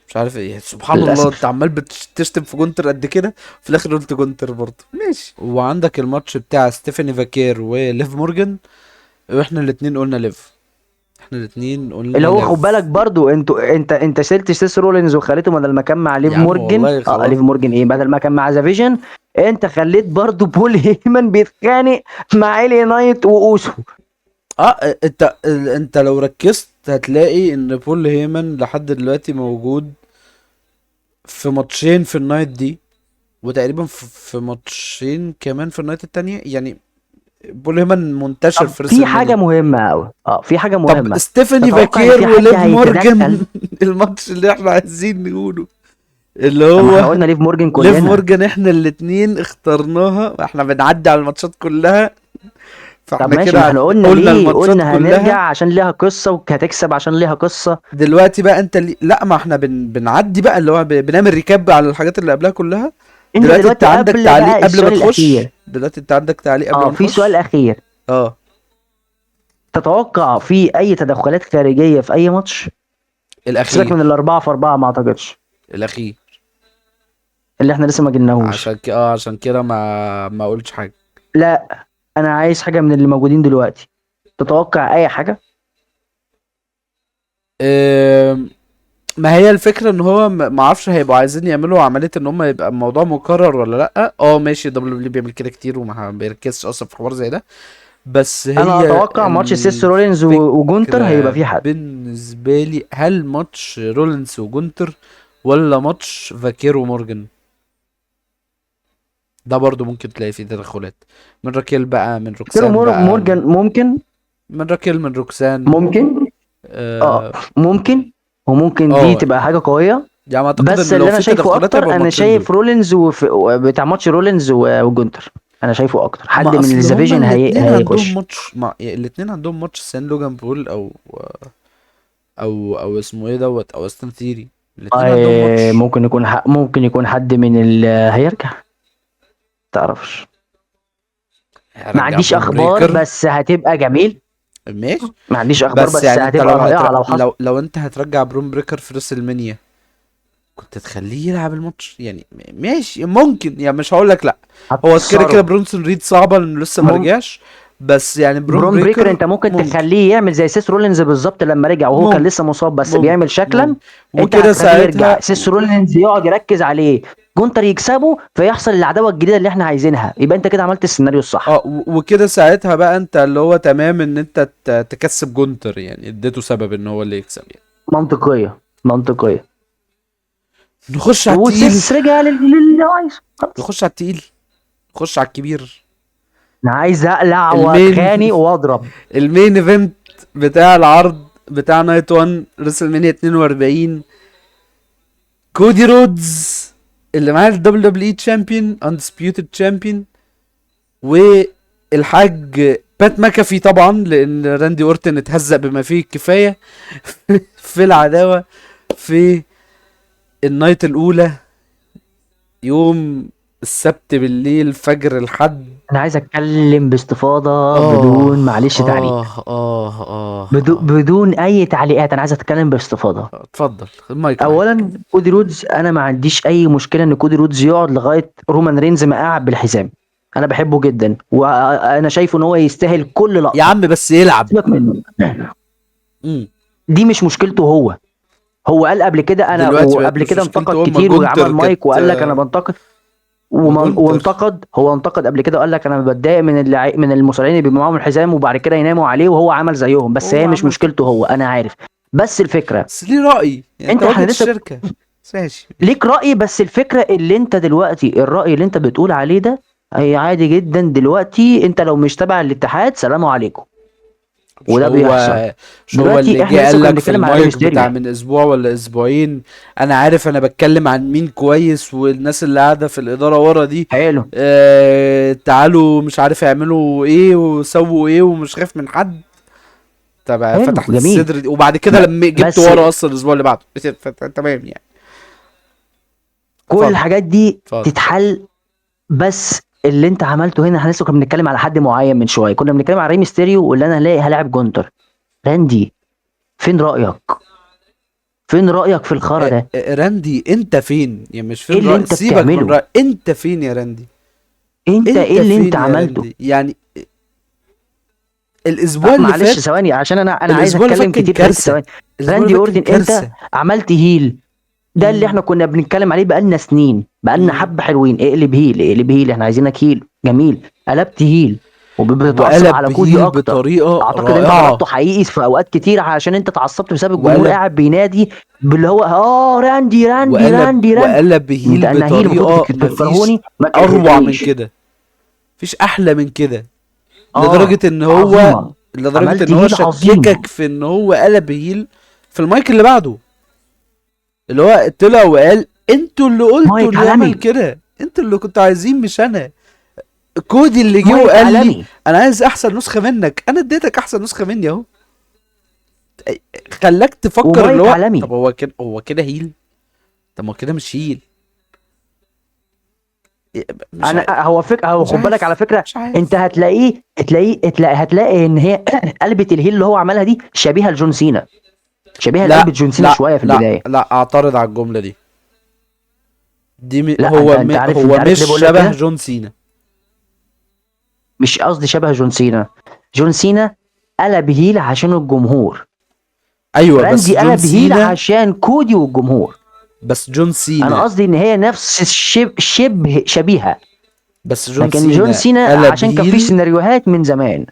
مش عارف ايه، سبحان الله انت للاسف. عمال بتشتم في جونتر قد كده، في الاخر قلت جونتر برضه ماشي. وعندك الماتش بتاع ستيفاني فاكير وليف مورجان، واحنا الاتنين قلنا ليف. احنا الاتنين اللي قلنا هو خد بالك ليف. برضو، انت شلت سيس رولينز وخليته بدل ما كان مع ليف يا عم مورجان، والله خلاص. ليف مورجان ايه، بدل ما كان مع ذا فيجن انت خليت برضو بول هيمن بيتخانق مع الي نايت واوسو. انت لو ركزت هتلاقي ان بول هيمن لحد دلوقتي موجود في ماتشين في النايت دي. وتقريبا في ماتشين كمان في النايت التانية يعني. بول هيمن منتشر طب في في حاجه ريسلمانيا. مهمه قوي، في حاجه طب مهمه. ستيفاني تتوقع ان فاكير في حد وليف مورجان هيتدخل؟ الماتش اللي احنا عايزين نقوله، اللي طب ما احنا هو قلنا ليف مورجان ليف كلنا. مورجان احنا الاتنين اخترناها، احنا بنعدي على الماتشات كلها، طب فاحنا ماشي، ما كده احنا قلنا قلنا ليه، الماتشات قلنا هنرجع كلها. عشان ليها قصه وهتكسب عشان ليها قصه. دلوقتي بقى انت لا، ما احنا بنعدي بقى اللي هو بنعمل ريكاب على الحاجات اللي قبلها كلها. انت دلوقتي انت دلوقتي عندك قبل تعليق بقى قبل ما السؤال تخش، الاخير. دلوقتي انت عندك تعليق قبل ما في سؤال نخش. اخير. اه. تتوقع في اي تدخلات خارجيه في اي ماتش؟ سيبك الاخير. من الاربعه في اربعه، ما اعتقدش. الاخير. اللي احنا لسه ما جبناهوش. عشان كده ما قلتش حاجه. لا، انا عايز حاجه من اللي موجودين دلوقتي. تتوقع اي حاجه؟ ام، ما هي الفكره ان هو ما اعرفش هيبقوا عايزين يعملوا عمليه ان هم يبقى الموضوع مكرر ولا لا. ماشي، دبليو بيعمل كده كتير وما بيركزش اصلا في حوار زي ده. بس انا هي اتوقع ماتش سيس رولينز وجونتر هيبقى الفكرة فيه حد. بالنسبة لي، هل ماتش رولينز وجونتر ولا ماتش فاكيرو مورجان؟ ده برضو ممكن تلاقي فيه تدخلات من راكيل بقى، من كيرو روكسان بقى، مورجان ممكن. من راكيل، من روكسان. ممكن. اه. ممكن. وممكن دي اه تبقى حاجه قويه. يعني اعتقد بس ان لو اللي انا في شايفه تدخلات هيبقى اكتر، انا الماتشين دول. شايف رولينز بتاع ماتش رولينز وجونتر. انا شايفه اكتر حد ما من اصل هما الديفيجن الاتنين عندهم هيخش. ماتش، ما يعني الاتنين عندهم ماتش سان لوجان بول او اسمه ايه دوت، او استون ثيري. الاتنين عندهم ماتش. ممكن يكون حد من هيرجع. تعرفش. ما هرجع عنديش برون اخبار بريكر. بس هتبقى جميل. ماشي. ما عنديش اخبار بس بس يعني انت هتبقى رائعه لو حصل. لو انت هترجع برون بريكر في راس المنيا، كنت تخليه يلعب الماتش يعني. ماشي ممكن يعني، مش هقول لك لا. هو كده كده هتخسره. برونسون ريد صعبة لانه لسه ما رجعش. بس يعني برون برون بريكر بريكر انت ممكن ممكن. تخليه يعمل زي سيس رولينز بالظبط لما رجع وهو كان ممكن. لسه مصاب بس ممكن. بيعمل شكلا. ممكن. انت وكده هتخليه يرجع ساعتها سيس رولينز يقعد يركز عليه. جونتر يكسبه فيحصل العداوه الجديده اللي احنا عايزينها، يبقى انت كده عملت السيناريو الصح. وكده ساعتها بقى انت اللي هو تمام ان انت تكسب جونتر، يعني اديته سبب ان هو اللي يكسب يعني. منطقيه. نخش على التقيل. وسيس رجع للي هو عايزه خلاص. نخش على التقيل. نخش على الكبير. انا عايز اقلع المين واتخانق واضرب. المين ايفنت بتاع العرض بتاع نايت 1 ريسلمانيا 42. كودي رودز اللي معاه الدبليو دبليو اي تشامبيون، اندسبيوتد تشامبيون، والحاج بات ماكافي طبعا لان راندي اورتن اتهزق بما فيه الكفايه في العداوه في النايت الاولى يوم السبت بالليل فجر الحد. انا عايز اتكلم باستفاضه اه. بدون معلش تعليق. اه. بدون اي تعليقات، انا عايز اتكلم باستفاضه. اتفضل المايك معاك. اولا كودي رودز، انا ما عنديش اي مشكله ان كودي رودز يقعد لغايه رومان رينز ما قاعد بالحزام. انا بحبه جدا وانا شايفه ان هو يستاهل كل يا لقطه. عم بس يلعب. سيبك منه. امم دي مش مشكلته هو. هو قال قبل كده، انا دلوقتي بقت وقبل مش كده مشكلته انتقد هو، ما كتير وعمل جونتر كانت مايك وقال لك انا بنتقد. ما جونتر. هو انتقد قبل كده وقال لك انا بتضايق من المصارعين اللي بيبقوا معاهم الحزام وبعد كده يناموا عليه، وهو عمل زيهم، بس هو هي مش عمل كده مشكلته هو، انا عارف. بس الفكره، بس ليه رأي يعني، انت احنا واجهة لسه الشركة. ماشي. ليك رأي، بس الفكرة اللي انت دلوقتي الرأي اللي انت بتقول عليه ده هي عادي جدا دلوقتي. انت لو مش تبع الاتحاد سلام عليكم. مش وده هو بيحصل. مش هو اللي دلوقتي احنا جه لسه قال كنا لك في بنتكلم على المايك ريمستيريو. بتاع من اسبوع ولا اسبوعين؟ انا عارف انا بتكلم عن مين كويس، والناس اللي قاعدة في الإدارة ورا دي حلو. تعالوا مش عارف يعملوا ايه وسووا ايه ومش خايف من حد. طب حلو فتحت جميل. الصدر دي وبعد كده ب... لما جبت بس ورا اصلا الاسبوع اللي بعده تمام يعني. كل اتفضل. الحاجات دي اتفضل. تتحل. بس اللي انت عملته هنا، احنا لسه كنا بنتكلم على حد معين من شويه، كنا بنتكلم على ريمستيريو واللي انا هلاقي هلاعب جونتر. راندي، فين رأيك؟ فين رأيك في الخرا ده؟ راندي انت فين يعني؟ مش ايه فين اللي رأي، انت سيبك من بتعمله؟ رأي، انت فين يا راندي؟ انت ايه انت اللي انت فين يا عملته؟ راندي يعني؟ الاسبوع اللي معلش فات، ثواني عشان انا عايز الاسبوع اللي فات اتكلم كان كتير في حته كارثة. ثواني. الاسبوع اللي راندي فات كان اورتن انت كارثة. عملت هيل. ده اللي امم. احنا كنا بنتكلم عليه بقالنا سنين، بقالنا امم. حبه حلوين. اقلب هيل اقلب هيل، احنا عايزينك هيل. جميل، قلبت هيل. وبتتعصب وقلب على كودي هيل اكتر. بطريقه اعتقد انت رائعه. غلطته حقيقي في اوقات كتير عشان انت اتعصبت بسبب الجمهور وقلب قاعد بينادي باللي هو راندي راندي وقلب راندي راندي. وقلب هيل انت انا هيل المفروض بطريقه مفيش تكرهوني ما اروع من كرهتنيش. كده، مفيش احلى من كده. لدرجه اه ان هو عظيمه. لدرجه عملت ان هو هيل عظيم. شككك في ان هو قلب هيل في المايك اللي بعده، اللي هو طلع وقال انتوا اللي قلتوا مايك انه يعمل عالمي. كده، انتوا اللي كنتوا عايزين مش انا. كودي اللي جه مايك وقال لي عالمي. انا عايز احسن نسخه منك، انا اديتك احسن نسخه مني اهو. خلاك تفكر اللي ومايك هو طب عالمي. هو كده هيل، طب ما هو كده مش هيل. مش انا عارف هو مش خد بالك على عارف فكره. مش انت عارف هتلاقي ان هي قلبة الهيل اللي هو عملها دي شبيهه لجون سينا، شبيهه لقلبة لا جون سينا لا شويه في لا البدايه. لا، اعترض على الجمله دي. لا انت عارف، هو مش ليه بقول لك شبه كده؟ جون سينا. مش قصدي شبه جون سينا. جون سينا قلب هيل عشان الجمهور. ايوه بس راندي جون قلب هيل سينا عشان كودي والجمهور. بس جون انا سينا قصدي ان هي نفس شبه شبيهه. بس جون لكن جون سينا سينا قلب عشان كان في هيل سيناريوهات من زمان.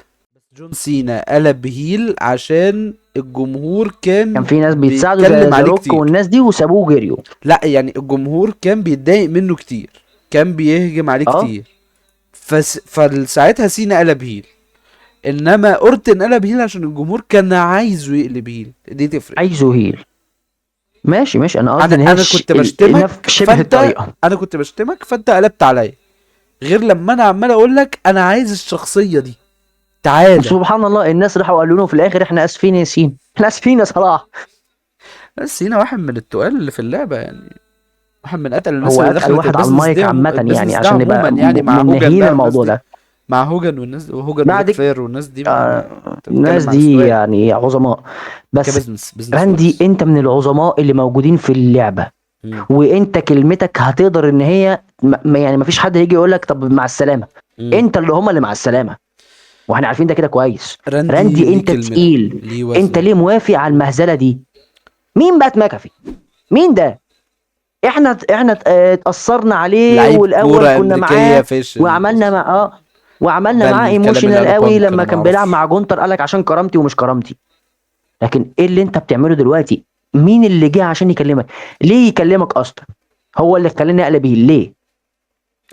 جون سينا قلب هيل عشان الجمهور كان كان في ناس بيتساعدوا زي بيتكلم ذا عليه روك كتير. والناس دي وسابوه جريوا. لا يعني الجمهور كان بيتضايق منه كتير، كان بيهجم عليه اه كتير. فساعتها سينا قلب هيل، انما اورتن قلب هيل عشان الجمهور كان عايزه يقلب هيل، دي تفرق. عايزه هيل. ماشي ماشي، انا انا قصدي ان هي انا كنت بشتمك شبه فانت الطريقه. انا كنت بشتمك فانت قلبت عليا، غير لما انا عمال اقول لك انا عايز الشخصيه دي، تعالى. وسبحان الله الناس راحوا قالوا له في الاخر احنا اسفين يا ياسين، احنا اسفين يا صلاح. بس هنا واحد من التقال اللي في اللعبه يعني، واحد من اتقل الناس هو اللي اتقل دخلت واحد على البيزنس المايك دي عامه يعني، البيزنس ده عشان نبقى عموما يعني، مع هوجن منهيين بقى والناس الموضوع دي، ده. مع هوجن والناس، هوجن وريك بعد فلير والناس دي انت الناس بتتكلم على دي مستوى يعني عظماء. بس بيزنس راندي وايز. انت من العظماء اللي موجودين في اللعبه. وانت كلمتك هتقدر ان هي يعني ما فيش حد هيجي يقول لك طب مع السلامه. انت اللي مع السلامه، واحنا عارفين ده كده كويس. راندي راندي ليه انت كلمته، تقيل. ليه انت وزنه. ليه موافق على المهزله دي؟ مين بات مكافي؟ مين ده؟ احنا اتأثرنا عليه لعيب والاول كوره كنا امريكيه معاه. فاشل وعملنا اصلا. مع وعملنا ده معاه الكلام اللي ايموشنال قاله قوي بانك، انا لما ما كان بيلعب اعرفش. مع جونتر قالك عشان كرامتي ومش كرامتي. لكن ايه اللي انت بتعمله دلوقتي؟ مين اللي جه عشان يكلمك؟ ليه يكلمك اصلا؟ هو اللي خلاني اقلب ليه؟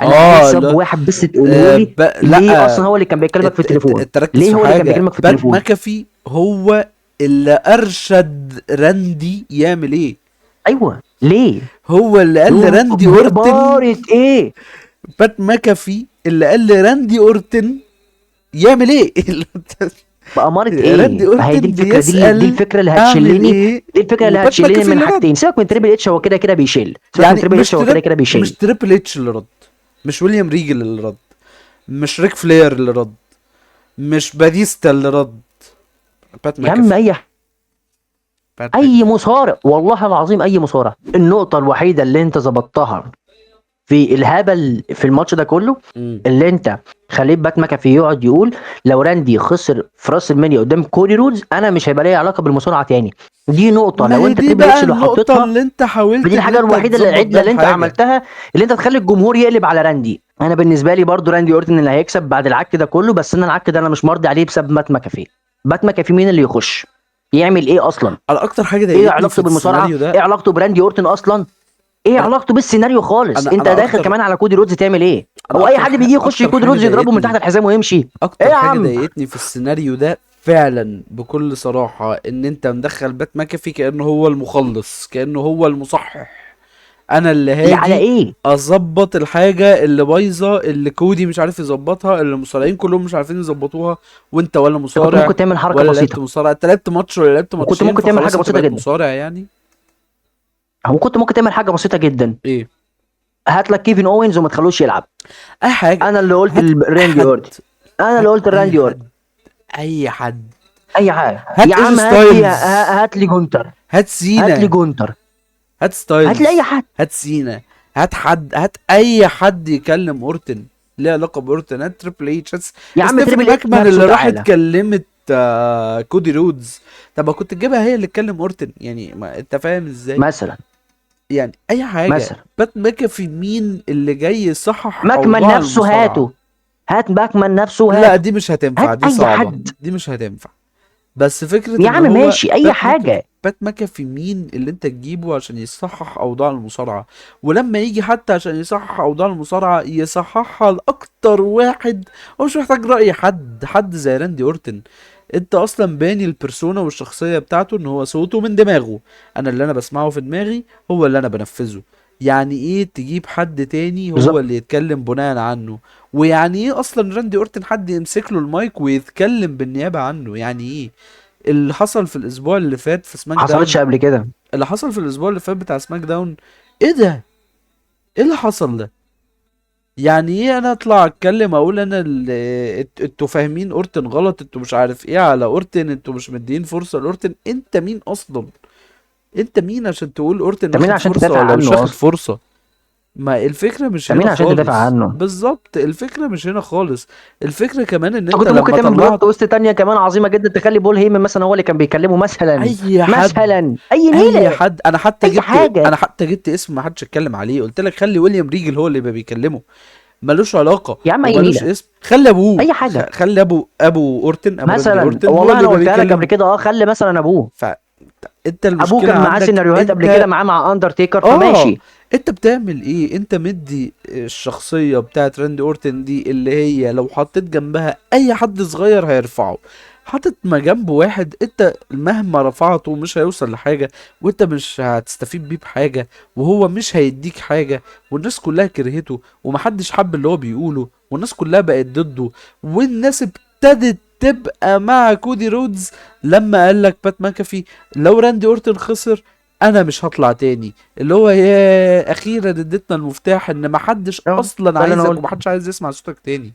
انا عايز سبب لا واحد بس تقوله لي. ليه لا، اصلا هو اللي كان بيكلمك في التليفون؟ تركز ليه في هو اللي كان حاجه، بيكلمك في بات التليفون؟ ماكافي هو اللي ارشد راندي يعمل ايه. ايوه ليه؟ هو اللي قال لراندي اورتن، بارة ايه؟ بات ماكافي اللي قال لراندي اورتن يعمل ايه. بأمارة راندي ايه؟ ما هي دي اورتن الفكرة، دي بيسأل الفكرة اللي اعمل هتشلني. ايه، دي الفكرة اللي وبات هتشلني ماكافي من اللي رد. حاجتين. سيبك من تريبل اتش، هو كده كده بيشيل. سيبك من يعني تريبل اتش، هو كده كده مش بيشيل. تريبل اتش اللي رد، مش ويليام ريجل اللي رد، مش ريك فلير اللي رد، مش باتيستا اللي رد، بات يا عم ماكافي. بات اي ماكافي. مصارع، والله العظيم اي مصارع. النقطة الوحيدة اللي انت ظبطتها في الهبل في الماتش ده كله، مم. اللي انت خليت بات ماكافي يقعد يقول لو راندي خسر في راس المنيا قدام كودي رودز انا مش هيبقى لي علاقة بالمصارعة تاني. دي نقطة ما لو هي انت دي تريبل بقى اتش لو النقطة حطيتها. اللي انت حاولت فدي ان الحاجه انت الوحيده اللي تظبط العدله بيها اللي انت الحاجة. عملتها، اللي انت تخلي الجمهور يقلب على راندي. انا بالنسبه لي برضو راندي اورتن اللي هيكسب بعد العك ده كله، بس انا العك ده انا مش مرضي عليه بسبب بات ماكافي. بات ماكافي مين اللي يخش يعمل ايه اصلا؟ على اكتر حاجة ايه ضايقتني في علاقته بالمصارعه؟ السيناريو ده، ايه علاقته براندي اورتن اصلا؟ ايه انا علاقته بالسيناريو خالص؟ انت انا داخل اكتر كمان على كودي رودز تعمل ايه؟ انا هو اي حد بيجي يخش اكتر كودي حاجة رودز يضربه من تحت ضايقتني، الحزام ويمشي؟ ايه اكتر يا حاجة عم؟ ضايقتني في السيناريو ده فعلا بكل صراحة ان انت مدخل بات ماكافي كأنه هو المخلص، كأنه هو المصحح. انا اللي إيه على هاجي ايه؟ اظبط الحاجة اللي بايظة، اللي كودي مش عارف يظبطها، اللي المصارعين كلهم مش عارفين يظبطوها، وانت ولا انت كنت مصارع ممكن تعمل حركه ولا لعبت بسيطه. مصارع. انت لعبت ماتش ولا لعبت وكنت ماتشين ممكن تعمل فخلاص حاجه انت بسيطه بقيت جدا. مصارع يعني. وكنت ممكن تعمل حاجه بسيطه جدا. ايه؟ هات لك كيفن اوينز وما تخلوش يلعب. اي حاجة. انا اللي قلت هات راندي حد، اورتن. انا اللي هات قلت اي راندي اورتن. حد، اي حد. اي حاجه يا هات ايج عم. هات لي ستايلز، هات لي جونتر. هات هات لي سينا، جونتر. هات هات لي اي ستايلز، حد. هات سينا، هات حد، هات اي حد يكلم اورتن ليه علاقه باورتن. هات تريبل اتش، هات يا عم ستيفاني تريبل اتش ماكمان نفسه اللي راحت تعالى. كلمت كودي رودز. طب ما كنت تجيبها هي اللي تكلم اورتن يعني، ما انت فاهم ازاي مثلا. يعني. اي حاجه. مثلا بات ماكافي مين اللي جاي يصحح ماكمان اوضاع نفسه المصارعه؟ هاته. هات باكمان نفسه، لا هات دي مش هتنفع، هات دي اي صعبة، حد دي مش هتنفع. بس فكرة يا ان عم، هو ماشي اي حاجه. بات ماكافي مين اللي انت تجيبه عشان يصحح اوضاع المصارعة؟ ولما يجي حتى عشان يصحح اوضاع المصارعة يصححها لاكتر واحد. هو مش محتاج رأي حد زي راندي اورتن. انت اصلا باني البرسونا والشخصية بتاعته ان هو صوته من دماغه. انا اللي انا بسمعه في دماغي هو اللي انا بنفذه. يعني ايه تجيب حد تاني هو بالظبط. اللي يتكلم بناء عنه؟ ويعني ايه اصلا راندي اورتن حد يمسك له المايك ويتكلم بالنيابة عنه؟ يعني ايه اللي حصل في الاسبوع اللي فات في سماك ما حصلتش داون؟ قبل كده. اللي حصل في الاسبوع اللي فات بتاع سماك داون، ايه ده؟ ايه اللي حصل ده؟ يعني ايه انا اطلع اتكلم اقول انا انتوا فاهمين اورتن غلط، انتوا مش عارف ايه على اورتن، انتوا مش مدين فرصة لاورتن؟ انت مين اصلا؟ انت مين عشان تقول اورتن انت مين واخد عشان فرصة تدافع ولا مش عنه واخد اصلا؟ فرصة؟ ما الفكرة مش انت هنا مين عشان تدافع خالص، عنه؟ بالظبط الفكرة مش هنا خالص. الفكرة كمان ان انت انت كنت ممكن لما تعمل طلعت بلوت تويست تانية كمان عظيمة جدا، تخلي بول هيمن مثلا هو اللي كان بيكلمه مثلا. اي حد، مثلا اي اي نيلة. حد. اي انا حاجة. حتى جبت اسم ما حدش اتكلم عليه، قلت لك خلي ويليام ريجل هو اللي يبقى بيكلمه. ملوش علاقة يا عم اي وملوش نيلة. اسم. خلي ابوه اي حاجة. خلي ابو اورتن، ابو راندي مثلا اورتن هو والله اللي انا يبقى قلتها لك قبل بيكلمه. كده، خلي مثلا ابوه. فانت ابوه المشكلة كان معاه عندك سيناريوهات قبل كده انت. معاه مع اندرتيكر، اه فماشي. انت بتعمل ايه؟ انت مدي الشخصية بتاعت راندي اورتن دي اللي هي لو حطيت جنبها اي حد صغير هيرفعه، حاطط ما جنبه واحد انت مهما رفعته مش هيوصل لحاجة، وانت مش هتستفيد بيه بحاجة، وهو مش هيديك حاجة، والناس كلها كرهته ومحدش حب اللي هو بيقوله، والناس كلها بقت ضده، والناس ابتدت تبقى مع كودي رودز لما قالك بات ماكافي لو راندي اورتن خسر انا مش هطلع تاني. اللي هو يا اخيرا اديتنا المفتاح ان محدش اه، اصلا ده اللي انا عايزك قلته. ومحدش عايز يسمع صوتك تاني.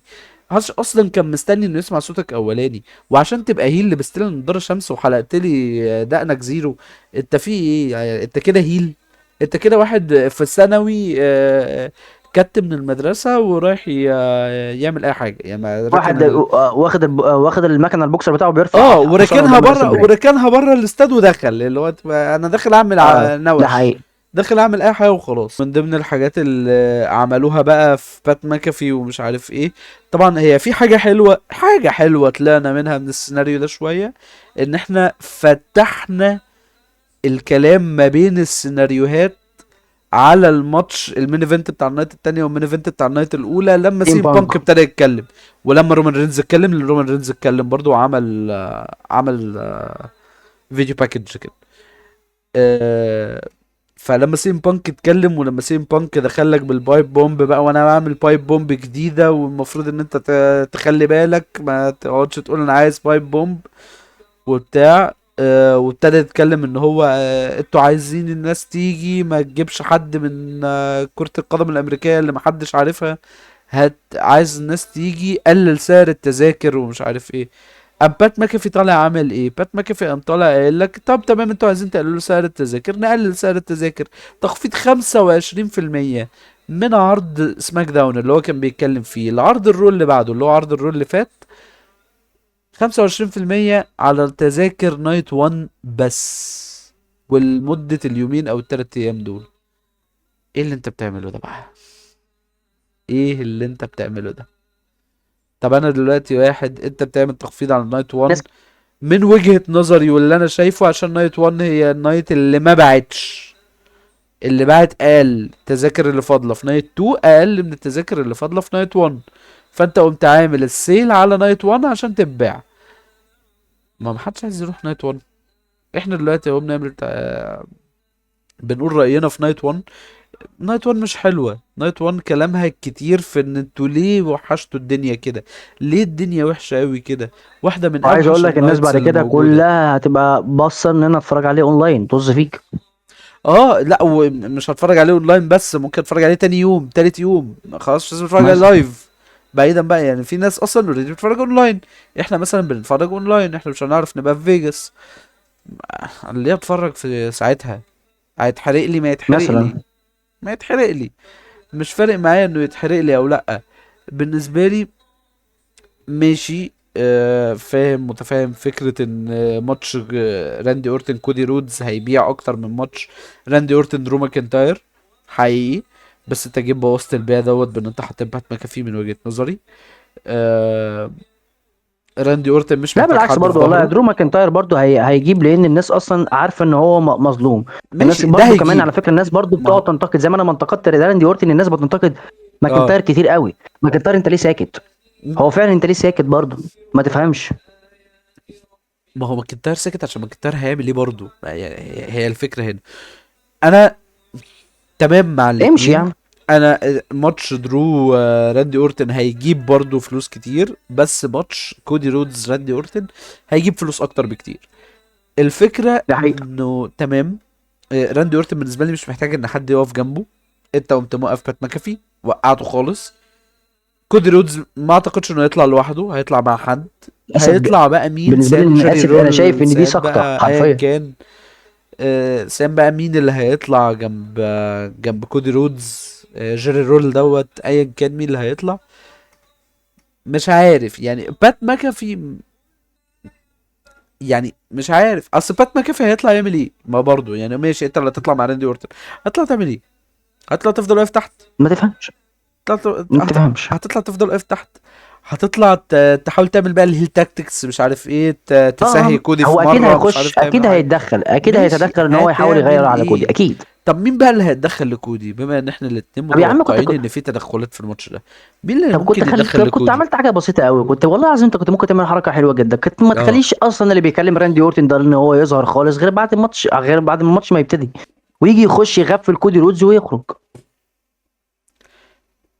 محدش اصلا كان مستني انه يسمع صوتك اولاني. وعشان تبقى هيل لبست لي نضاره شمس وحلقت لي دقنك زيرو. انت في ايه يعني؟ انت كده هيل؟ انت كده واحد في الثانوي كت من المدرسة ورايح يعمل اي حاجة يعني راكن واحد واخد المكنه البوكسر بتاعه اه بيرفع حصانه وركنها قدام بره، الرسم. وركنها بره الاستاد ودخل اللي هو انا داخل اعمل اه، ده نوش، حقيقي. داخل اعمل اي حاجه وخلاص. من ضمن الحاجات اللي عملوها بقى في بات ماكافي ومش عارف ايه، طبعا هي في حاجه حلوه، حاجه حلوه طلعنا منها من السيناريو ده شويه، ان احنا فتحنا الكلام ما بين السيناريوهات على الماتش المين ايفنت بتاع النايت التانية والمين ايفنت بتاع النايت الاولى لما سيم سي بانك. بانك ابتدى يتكلم، ولما رومان رينز اتكلم، لان رومان رينز اتكلم برضو وعمل عمل فيديو باكج كده. فلما سيم بانك اتكلم ولما سيم بانك دخلك بالبايب بومب بقى، وانا بعمل بايب بومب جديده والمفروض ان انت تخلي بالك ما تقعدش تقول انا عايز بايب بومب وبتاع. وابتدى يتكلم ان هو انتوا عايزين الناس تيجي ما تجيبش حد من كرة القدم الامريكية اللي محدش عارفها، عايز الناس تيجي قلل سعر التذاكر ومش عارف ايه. قام بات ماكافي طالع عامل ايه؟ بات ماكافي قام طالع قايل لك طب تمام انتوا عايزين تقللوا سعر التذاكر نقلل سعر التذاكر، تخفيض 25% من عرض سماك داون اللي هو كان بيتكلم فيه العرض الرول اللي بعده اللي هو عرض الرول اللي فات، 25% على التذاكر نايت 1 بس، ولمدة اليومين او التلات ايام دول. ايه اللي انت بتعمله ده بقى؟ ايه اللي انت بتعمله ده؟ طب انا دلوقتي واحد انت بتعمل تخفيض على النايت ناس. 1 من وجهة نظري واللي انا شايفه، عشان نايت 1 هي النايت اللي ما باعتش، اللي باعت اقل التذاكر اللي فاضله في نايت 2 اقل من التذاكر اللي فاضله في نايت 1، فانت قمت عامل السيل على نايت 1 عشان تتباع. ما محدش عايز يروح نايت 1. احنا دلوقتي اهو بنعمل بنقول رأينا في نايت 1. نايت 1 مش حلوة، نايت 1 كلامها كتير في ان انتوا ليه وحشتوا الدنيا كده، ليه الدنيا وحشة قوي كده، واحدة من وعايز اقول اوحش لك الناس النايتس بعد اللي كده موجودة. كلها هتبقى باصه ان انا اتفرج عليه اونلاين، طز فيك. اه لا ومش هتفرج عليه اونلاين بس، ممكن اتفرج عليه تاني يوم تالت يوم، خلاص مش لازم اتفرج عليه مثلا. لايف. بعيدا بقى يعني في ناس اصلا اوريدي بتتفرج اونلاين، احنا مثلا بنتفرج اونلاين، احنا مش هنعرف نبقى في فيجاس، انا ليه اتفرج في ساعتها؟ هيتحرق لي ما يتحرق لي، مثلا. ما يتحرق لي، مش فارق معايا انه يتحرق لي او لا. بالنسبه لي ماشي فاهم متفاهم فكره ان ماتش راندي اورتن كودي رودز هيبيع اكتر من ماتش راندي اورتن درو ماكنتاير، حقيقي. بس انت جيب بوظت البيع دوت بان انت حطيت بات مكافيه من وجهه نظري. آه راندي اورتن مش لا محتاج بالعكس حد في برضو والله، ظهره. درو ماكنتاير برضو هيجيب، لان الناس اصلا عارفه ان هو مظلوم. الناس ماشي ده برضو كمان على هيجيب. فكره، الناس برضو ما بتقعد هو تنتقد زي ما انا ما انتقدت راندي اورتن، الناس بتنتقد اه ماكنتاير كتير قوي. ماكنتاير انت ليه ساكت؟ هو فعلا انت ليه ساكت برضو؟ ما تفهمش. ما هو ماكنتاير ساكت عشان ماكنتاير هيعمل ايه برضه؟ يعني هي الفكره هنا. انا تمام مع امشي يا الاتنين. عم. انا ماتش درو راندي اورتن هيجيب برضه فلوس كتير، بس ماتش كودي رودز راندي اورتن هيجيب فلوس اكتر بكتير. الفكره ده حقيقة. انه تمام. راندي اورتن بالنسبه لي مش محتاج ان حد يقف جنبه. انت قمت موقف بات ماكافي، وقعته خالص. كودي رودز ما اعتقدش انه يطلع لوحده، هيطلع مع حد. للاسف هيطلع بقى مين؟ بالنسبه لي سام، انا جيري اسف، انا شايف رول، ان دي سام سقطه بقى ايا حرفيا. كان. سام بقى مين اللي هيطلع جنب كودي رودز؟ جيري رول دوت ايا كان مين اللي هيطلع. مش عارف يعني بات ماكافي. يعني مش عارف، اصل بات ماكافي هيطلع يعمل ايه؟ ما برضه يعني ماشي، انت اللي هتطلع مع راندي اورتن هتطلع تعمل ايه؟ هتطلع تفضل واقف تحت؟ ما تفهمش. ما تفهمش. هتطلع تفضل واقف تحت؟ هتطلع تحاول تعمل بقى الهيل تاكتكس مش عارف ايه، تسهي كودي في هو اكيد مره مش هيخش، عارف تعمل اكيد حاجه. هيتدخل، اكيد ماشي هيتدخل ان هو يحاول يغير هتعمل على كودي ايه؟ اكيد. طب مين بقى اللي هيتدخل لكودي بما ان احنا الاتنين طب يا عم كنت متوقعين ان في تدخلات في الماتش ده؟ مين اللي طب كنت ممكن يتدخل كنت لكودي؟ عملت حاجه بسيطه قوي، كنت والله العظيم انت كنت ممكن تعمل حركه حلوه جدا، كنت ما اه تخليش اصلا اللي بيكلم راندي اورتن ده ان هو يظهر خالص غير بعد الماتش، غير بعد ما الماتش ما يبتدي، ويجي يخش يغفل كودي رودز ويخرج.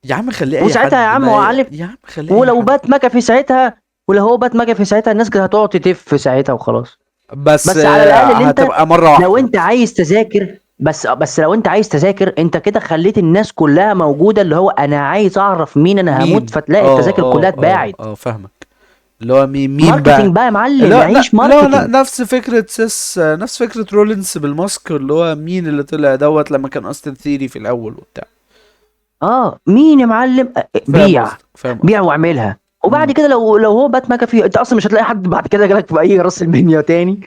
يا عم خليه اي وساعتها يا حد عم ما هو عارف، يا عم خليه اي ولو حد. بات مكافي ساعتها، ولو هو بات مكافي ساعتها الناس كانت هتقعد تتف ساعتها وخلاص. بس بس على الاقل اللي انت، هتبقى مرة لو واحدة. انت عايز تذاكر، بس لو انت عايز تذاكر انت كده خليت الناس كلها موجوده، اللي هو انا عايز اعرف مين انا هموت، مين؟ فتلاقي اه التذاكر كلها اه اه اتباعت. اه فاهمك. اللي هو مين بقى؟ ماركتينج بقى يا معلم، لا لا عيش لا ماركتينج. لا، نفس فكرة سيس، نفس فكرة رولينز بالماسك، اللي هو مين اللي طلع دوت لما كان استن ثيري في الاول وبتاع. اه مين يا معلم، فاهم بيع، قصدك فاهم بيع قصدك. واعملها. وبعد امم كده لو هو بات ماكافي، انت اصلا مش هتلاقي حد بعد كده جالك في اي راس المنيا تاني.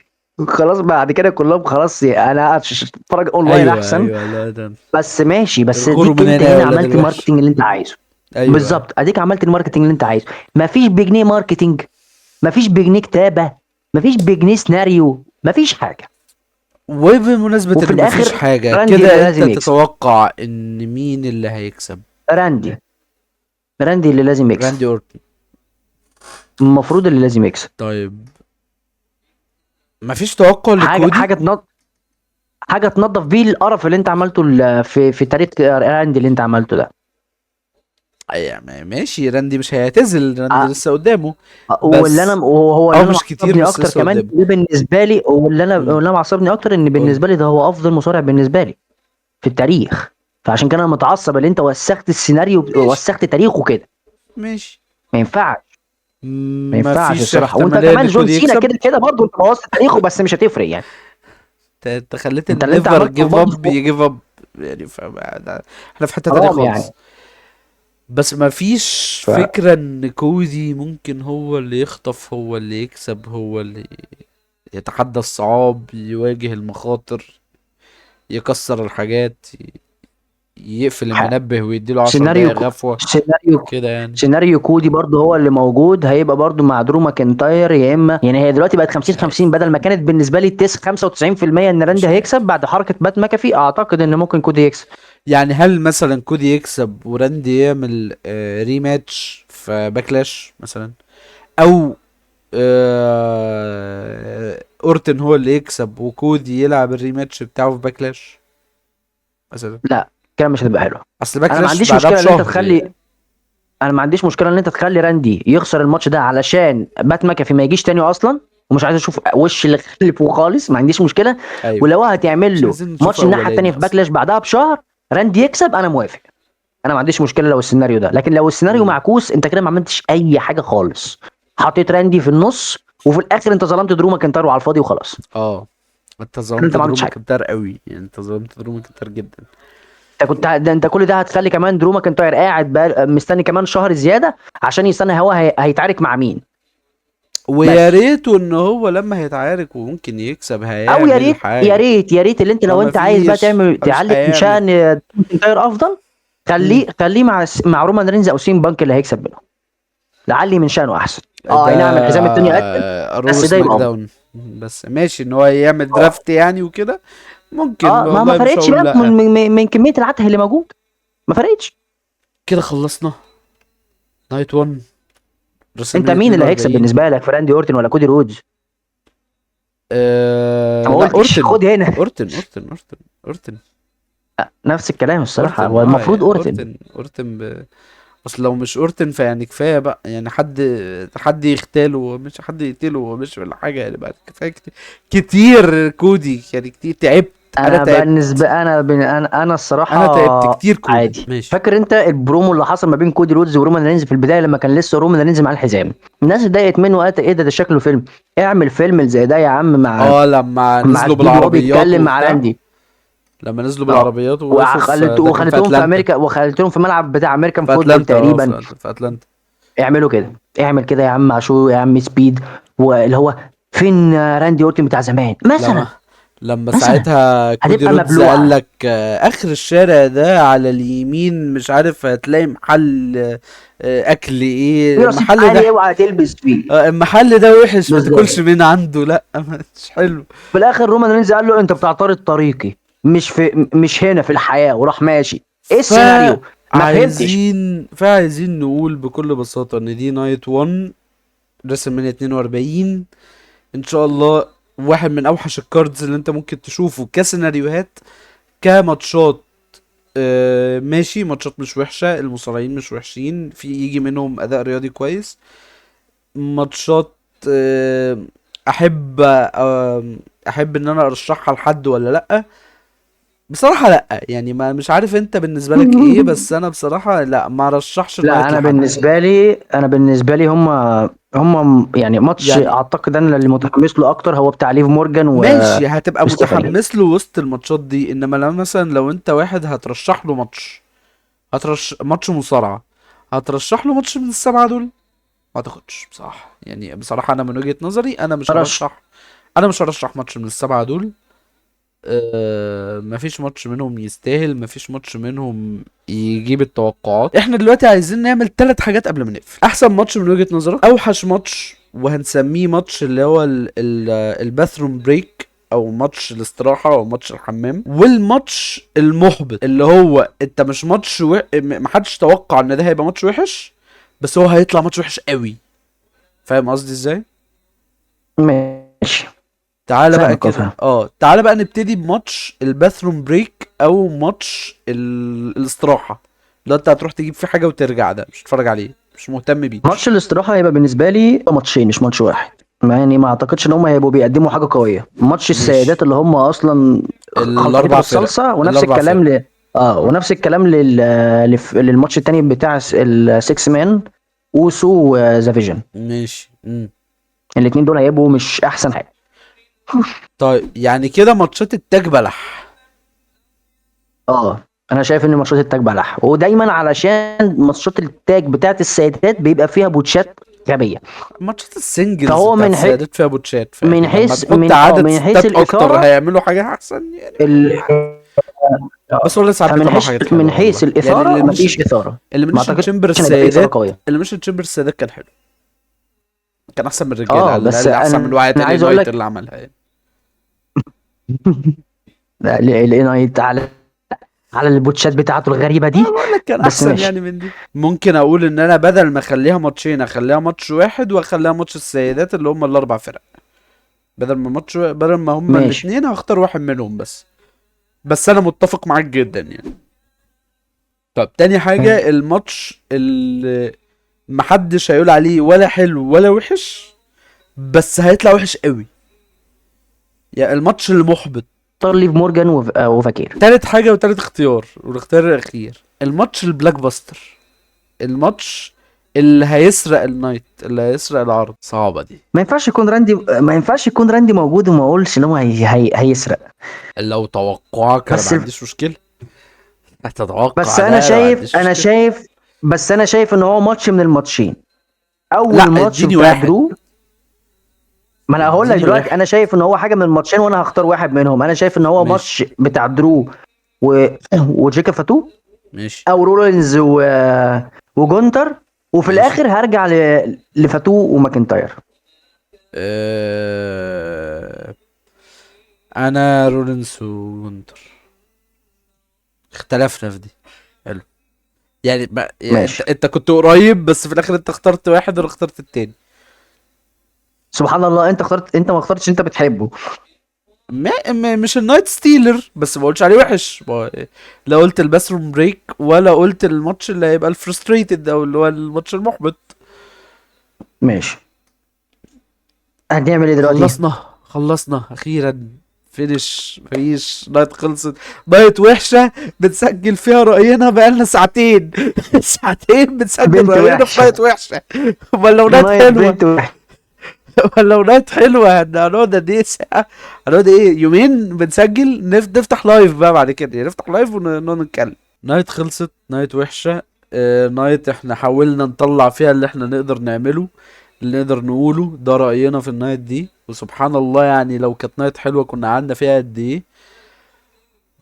خلاص بعد كده كلهم خلاص، انا اتفرج اونلاين ايوه احسن. ايوه لا ده بس ماشي، بس الغروا اديك من انت هنا يا هنا ولاد عملت الوحش. الماركتنج اللي انت عايزه. ايوه ايوه. بالظبط، اديك عملت الماركتنج اللي انت عايزه. مفيش بجنيه ماركتنج، مفيش بجنيه كتابه، مفيش بجنيه سيناريو، مفيش حاجه. وبمناسبة وفي ان مفيش الاخر حاجة راندي اللي كده، انت لازم يكسب. تتوقع ان مين اللي هيكسب؟ راندي، راندي اللي لازم يكسب. راندي اورتن. المفروض اللي لازم يكسب. طيب مفيش توقع حاجه لكودي؟ حاجه تنظف بيه القرف اللي انت عملته في تاريخ راندي اللي انت عملته ده. ماشي، راندي مش هيعتزل، راندي ع- لسه قدامه. واللي انا بس وهو اللي او انا مش كتير معصبني بس اكتر لسه كمان قدامه. ده بالنسبه لي، امم واللي انا معصبني اكتر ان قول. بالنسبه لي ده هو افضل مصارع بالنسبه لي في التاريخ. فعشان كده انا متعصب اللي انت وسخت السيناريو، ماشي وسخت تاريخه كده. ماشي. ما ينفعش. ما ينفعش مفيش الصراحه. وانت احتمالية كمان ان جون كودي سينا يكسب. كده كده برضه انت بوظت تاريخه، بس مش هتفرق يعني. انت خليت انت اللي انت النيفر عملته جيف برضه اب يجيف اب. يعني احنا في حتة تانية حرام يعني. خالص. بس مفيش ف فكرة ان كودي ممكن هو اللي يخطف، هو اللي يكسب، هو اللي يتحدى الصعاب، يواجه المخاطر، يكسر الحاجات، يقفل ح- المنبه ويديله 10 دقايق سيناريو غفوة سيناريو كده يعني. سيناريو كودي برضه هو اللي موجود، هيبقى برضه مع درو ماكنتاير، يا اما يعني هي دلوقتي بقت مش 50 50 عارف بدل ما كانت بالنسبه لي 95% ان راندي مش هيكسب عارف بعد حركه بات ماكافي، اعتقد ان ممكن كودي يكسب. يعني هل مثلا كودي يكسب وراندي يعمل ريماتش في باكلاش مثلا؟ او اورتن هو اللي يكسب وكودي يلعب الريماتش بتاعه في باكلاش مثلا؟ لا كده مش هتبقى حلوه. اصل انا ما باكلاش عنديش بعدها مشكله ان انت بشهر يعني. تخلي انا ما عنديش مشكله ان انت تخلي راندي يخسر الماتش ده علشان بات ماكافي ما يجيش تاني اصلا، ومش عايز اشوف وش اللي خلفه خالص، ما عنديش مشكله. ايوه ولو هتعمل مش له عايزين نشوف ماتش الناحيه التانيه اولاني في اصلا. باكلاش بعدها بشهر، راندي يكسب، انا موافق. انا ما عنديش مشكله لو السيناريو ده، لكن لو السيناريو مم. معكوس انت كده ما عملتش اي حاجه خالص. حطيت راندي في النص، وفي الاخر انت ظلمت درو ماكنتاير على الفاضي وخلاص. اه انت ظلمت انت ما درو عملتش حاجه. ماكنتاير قوي يعني، انت ظلمت درو ماكنتاير جدا. انت كل ده هتخلي كمان درو ماكنتاير قاعد بقى مستني كمان شهر زياده عشان يستنى هو هيتعارك مع مين. ويا بس ريته ان هو لما هيتعارك وممكن يكسب او يا هيعمل ريت يا حاجة. ريت يا ريت اللي انت لو فما انت عايز بقى فيش تعمل مش تعلي من هيعمل. شأن ماكنتاير افضل، مم. خليه مع رومان رينز او سين بانك اللي هيكسب منه. لعلي من شانه احسن. اي نعم الحزام التاني اتقل، رو بس ده سماك يبقى داون. بس ماشي ان هو يعمل درافت يعني وكده، ممكن ما والله مش فرقتش هقول بقى لا. من كميه العته اللي موجود، ما فرقتش. كده خلصنا نايت 1 انت رسلمانيا مين اللي هيكسب 42. بالنسبه لك، راندي اورتن ولا كودي رودز؟ ما لا قلتش، اورتن. خد هنا. اورتن. نفس الكلام الصراحه، اورتن هو اه المفروض يعني اورتن. اورتن. اصل لو مش اورتن فيعني كفايه بقى، يعني حد يغتاله مش حد يقتله مش ولا حاجه، يعني بقى كفايه كتير. كتير كودي يعني كتير، تعبت. انا انا تعبت. بالنسبه انا الصراحه انا تعبت كتير كودي عادي. ماشي. فاكر انت البرومو اللي حصل ما بين كودي رودز ورومان رينز في البدايه لما كان لسه رومان رينز مع الحزام؟ الناس اتضايقت منه وقالت ايه ده شكله فيلم. اعمل فيلم زي ده يا عم مع اه لما مع نزلوا الدود وهو بالعربيات بيتكلم مع وبتاع، راندي. لما نزلوا اه بالعربيات ووقفوا في ده كان في وخليتهم في اتلانتا. امريكا، وخليتهم في ملعب بتاع امريكان في فوتبول اتلانتا اه تقريبا. في اتلانتا. اعملوا كده، اعمل كده يا عم عاشور يا عم سبيد، واللي هو فين راندي اورتن بتاع زمان لما مثلا. لما مثلا ساعتها كودي هتبقى رودز قال مبلوعه. لك اخر الشارع ده على اليمين مش عارف هتلاقي محل اكل ايه في رصيف المحل عالي ده. اوعى تلبس فيه. المحل ده وحش ما تاكلش بالظبط. من عنده، لا مش حلو. في الاخر رومان رينز قال له انت بتعترض طريقي، مش هنا في الحياه، وراح ماشي. ايه السيناريو؟ ما فهمتش. فعايزين نقول بكل بساطة ان دي نايت 1 ريسلمانيا 42 ان شاء الله. واحد من اوحش الكاردز اللي انت ممكن تشوفه كسيناريوهات، كماتشات. ماشي ماتشات مش وحشة، المصارعين مش وحشين، في يجي منهم اداء رياضي كويس. ماتشات آه احب احب ان انا ارشحها لحد ولا لا؟ بصراحة لا، يعني ما مش عارف انت بالنسبة لك ايه، بس انا بصراحة لا ما رشحش لا النايت انا لحد. بالنسبه لي هم يعني ماتش يعني اعتقد انا اللي متحمس له اكتر هو بتاع ليف مورجان ماشي هتبقى وستيفاني. متحمس له وسط الماتشات دي، انما لو مثلا لو انت واحد هترشح له ماتش، ماتش مصارعة، هترشح له ماتش من السبعة دول؟ ما اعتقدش بصراحة، يعني بصراحة انا من وجهة نظري رش انا مش هرشح ماتش من السبعة دول. مفيش ماتش منهم يستاهل، مفيش ماتش منهم يجيب التوقعات. احنا دلوقتي عايزين نعمل 3 حاجات قبل ما نقفل. احسن ماتش من وجهة نظرك، اوحش ماتش وهنسميه ماتش اللي هو الباثروم بريك او ماتش الاستراحة او ماتش الحمام، والماتش المحبط اللي هو انت مش ماتش محدش توقع ان ده هيبقى ماتش وحش، بس هو هيطلع ماتش وحش قوي. فاهم قصدي ازاي؟ ماشي. تعالى بقى فاهمك كده فاهم. تعالى بقى نبتدي بماتش الباثروم بريك او ماتش الاستراحة، ده انت هتروح تجيب فيه حاجة وترجع، ده مش هتتفرج عليه مش مهتم بيه. ماتش الاستراحه هيبقى بالنسبه لي ماتشين مش ماتش واحد. يعني ما اعتقدش ان هم هيبقوا بيقدموا حاجه قويه. ماتش ماشي. السيدات اللي هم اصلا خلطبيطه الاربع فرق. بالصلصه، ونفس الاربع الكلام فرق. ونفس الكلام للماتش التاني بتاع السكس مان، اوسو وذا فيجن. ماشي الاثنين دول هيبقوا مش احسن حاجه. طيب يعني كده ماتشات التاج بلح. انا شايف ان ماتشات التاج بلح، ودايما علشان ماتشات التاج بتاعت السيدات بيبقى فيها بوتشات غبيه. ماتشات السنجلز فهو بتاعت السيدات فيها بوتشات، من فيعني لما حيث تحط من عدد من حيث ستات اكتر الاثاره هيعملوا حاجة احسن يعني. ال... بس والله ساعات فمن بيطلعوا حيث حاجات من حلوة حيث والله، يعني الاثاره مفيش اثاره. ما اعتقدش الإليمينيشن ان هيبقى في اثاره السيدات، قويه. السيدات كان حلو، كان احسن من الرجاله، على بس الاقل احسن من وقت انا ال عايز اقول نايت لك اللي عملها يعني. نايت على البوتشات بتاعته الغريبه انا دي. بقول لك كان بس احسن ماشي. يعني من دي. ممكن اقول ان انا بدل ما اخليها ماتشين اخليها ماتش واحد، واخليها ماتش السيدات اللي هم الاربع فرق، بدل ما هم ماشي. الاتنين هختار واحد منهم بس. بس انا متفق معاك جدا يعني. طب تاني حاجة الماتش اللي محدش هيقول عليه ولا حلو ولا وحش، بس هيطلع وحش قوي، يعني الماتش المحبط. اختار ليف مورجان وفاكير. تالت حاجة وتالت اختيار والاختيار الأخير، الماتش البلاك باستر، الماتش اللي هيسرق النايت، اللي هيسرق العرض. صعبة دي. ما ينفعش يكون راندي موجود وما اقولش ان هو هيسرق. لو توقعك أنا ما بس عنديش مشكلة، هتتوقع بس انا ده أنا ما شايف عنديش انا مشكلة. شايف بس انا شايف ان هو ماتش من الماتشين. اول لا ماتش اديني بتاع واحد. درو. ما انا هقول لك اديني دلوقتي، واحد. انا شايف ان هو حاجه من الماتشين وانا هختار واحد منهم. انا شايف ان هو ماشي. ماتش بتاع درو و... وجيكا فاتو، ماشي. او رولينز وجونتر، وفي ماشي. الاخر هرجع لفاتو وماكنتاير. أه... انا رولينس وجونتر، اختلفنا في دي. حلو. يعني انت ماشي. انت كنت قريب، بس في الاخر انت اخترت واحد وانا اخترت التاني. سبحان الله، انت اخترت، انت ما اخترتش انت بتحبه. مش النايت ستيلر، بس ما قلتش عليه وحش. لا قلت الباثروم بريك، ولا قلت الماتش اللي هيبقى الفرستريتد او اللي هو الماتش المحبط. ماشي. هنعمل ايه دلوقتي؟ خلصنا اخيرا. فينش، مفيش نايت خلصت. نايت وحشة بنسجل فيها رأينا بقالنا ساعتين. ساعتين بنسجل بنت رأينا في وحشه. نايت وحشة. امال لو نايت نايت حلوة؟ بنت وحشه. امال لو نايت حلوة هنقعد قد ايه ساعة؟ هنقعد ايه، يومين بنسجل، نفتح لايف بقى بعد كده، يعني نفتح لايف ونقعد نتكلم. نايت خلصت، نايت وحشة. نايت احنا حاولنا نطلع فيها اللي احنا نقدر نعمله، اللي نقدر نقوله، ده رأينا في النايت دي. وسبحان الله يعني لو كانت نايت حلوة كنا قعدنا فيها قد ايه.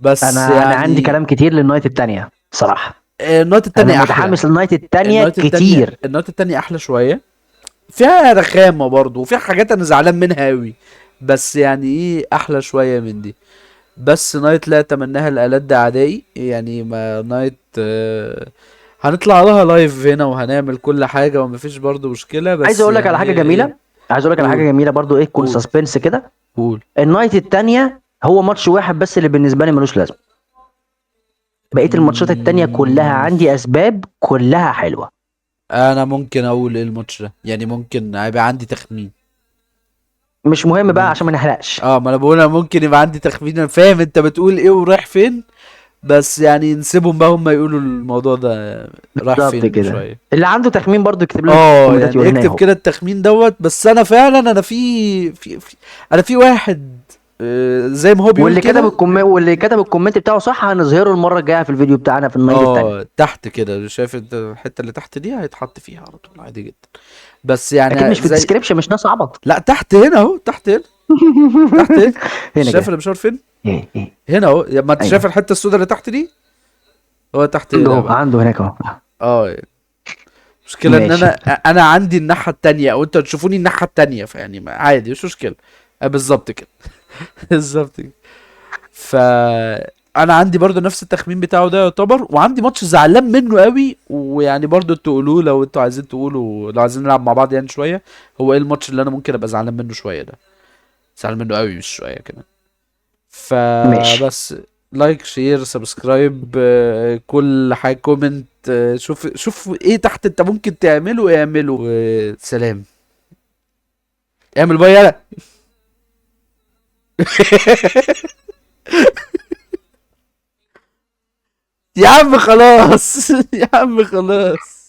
بس انا عندي يعني كلام كتير للنايت التانية صراحه. النايت انا التانية احلى. متحمس للنايت التانية النايت التانية كتير. النايت التانية احلى شوية. فيها رخامة برضو، وفيها حاجات انا زعلان منها اوي، بس يعني ايه احلى شوية من دي. بس نايت لا اتمناها لألد اعدائي، يعني ما نايت هنطلع لها لايف هنا وهنعمل كل حاجة ومفيش برضو مشكلة، عايز بس اقول لك على يعني حاجه هي ايه. جميله. عايز اقول لك على حاجه قول. جميله برضو، ايه، تكون قول. سسبنس كده. قول. النايت التانية هو ماتش واحد بس اللي بالنسبه لي ملوش لازمه. بقيه الماتشات التانية كلها مم، عندي اسباب، كلها حلوه. انا ممكن اقول ايه الماتش ده، يعني ممكن هيبقى عندي تخمين. مش مهم بقى عشان ممكن. ما نحرقش. اه، ما انا بقول أنا ممكن يبقى عندي تخمين، انا فاهم انت بتقول ايه ورايح فين. بس يعني نسيبهم بقى هم يقولوا الموضوع ده رايح بالظبط فين كده. شوية. اللي عنده تخمين برضو يكتب لنا في اه الكومنتات يعني يقول لنا اكتب اهو. كده التخمين دوت. بس انا فعلا انا في انا في واحد زي ما هو بيقول كده. واللي كتب الكومنت بتاعه صح هنظهره المره الجايه في الفيديو بتاعنا في النايت التانية. اه تحت كده، شايف انت الحتة اللي تحت دي هيتحط فيها على طول عادي جدا. بس اكيد يعني مش في زي، الديسكريبشن، مش ناس عبط. لا تحت هنا اهو، تحت هنا. تحت هنا. هنا شايف كده. انا مشاور فين؟ ايه. هنا اهو، ما انت شايف ايوه. الحتة السوداء اللي تحت دي؟ هو تحت عنده هنا اهو، بقى. عنده هناك اهو. اه. مشكلة ان ماشي. انا عندي الناحية التانية او انتوا تشوفوني الناحية التانية، فيعني عادي مش مشكلة. بالظبط كده. بالظبط كده. ف انا عندي برضو نفس التخمين بتاعه ده يعتبر، وعندي ماتش زعلان منه قوي، ويعني برضو تقولوه لو انتوا عايزين تقولوا، لو عايزين نلعب مع بعض يعني شوية. هو ايه الماتش اللي انا ممكن ابقى زعلان منه شوية ده؟ زعلان منه قوي مش شوية كمان. ماشي. فبس. لايك، شير، سبسكرايب، كل حاجة، كومنت، شوف ايه تحت انت ممكن تعمله اعمله، وسلام. اعمل بقى يلا. يا عم خلاص. يا عم خلاص.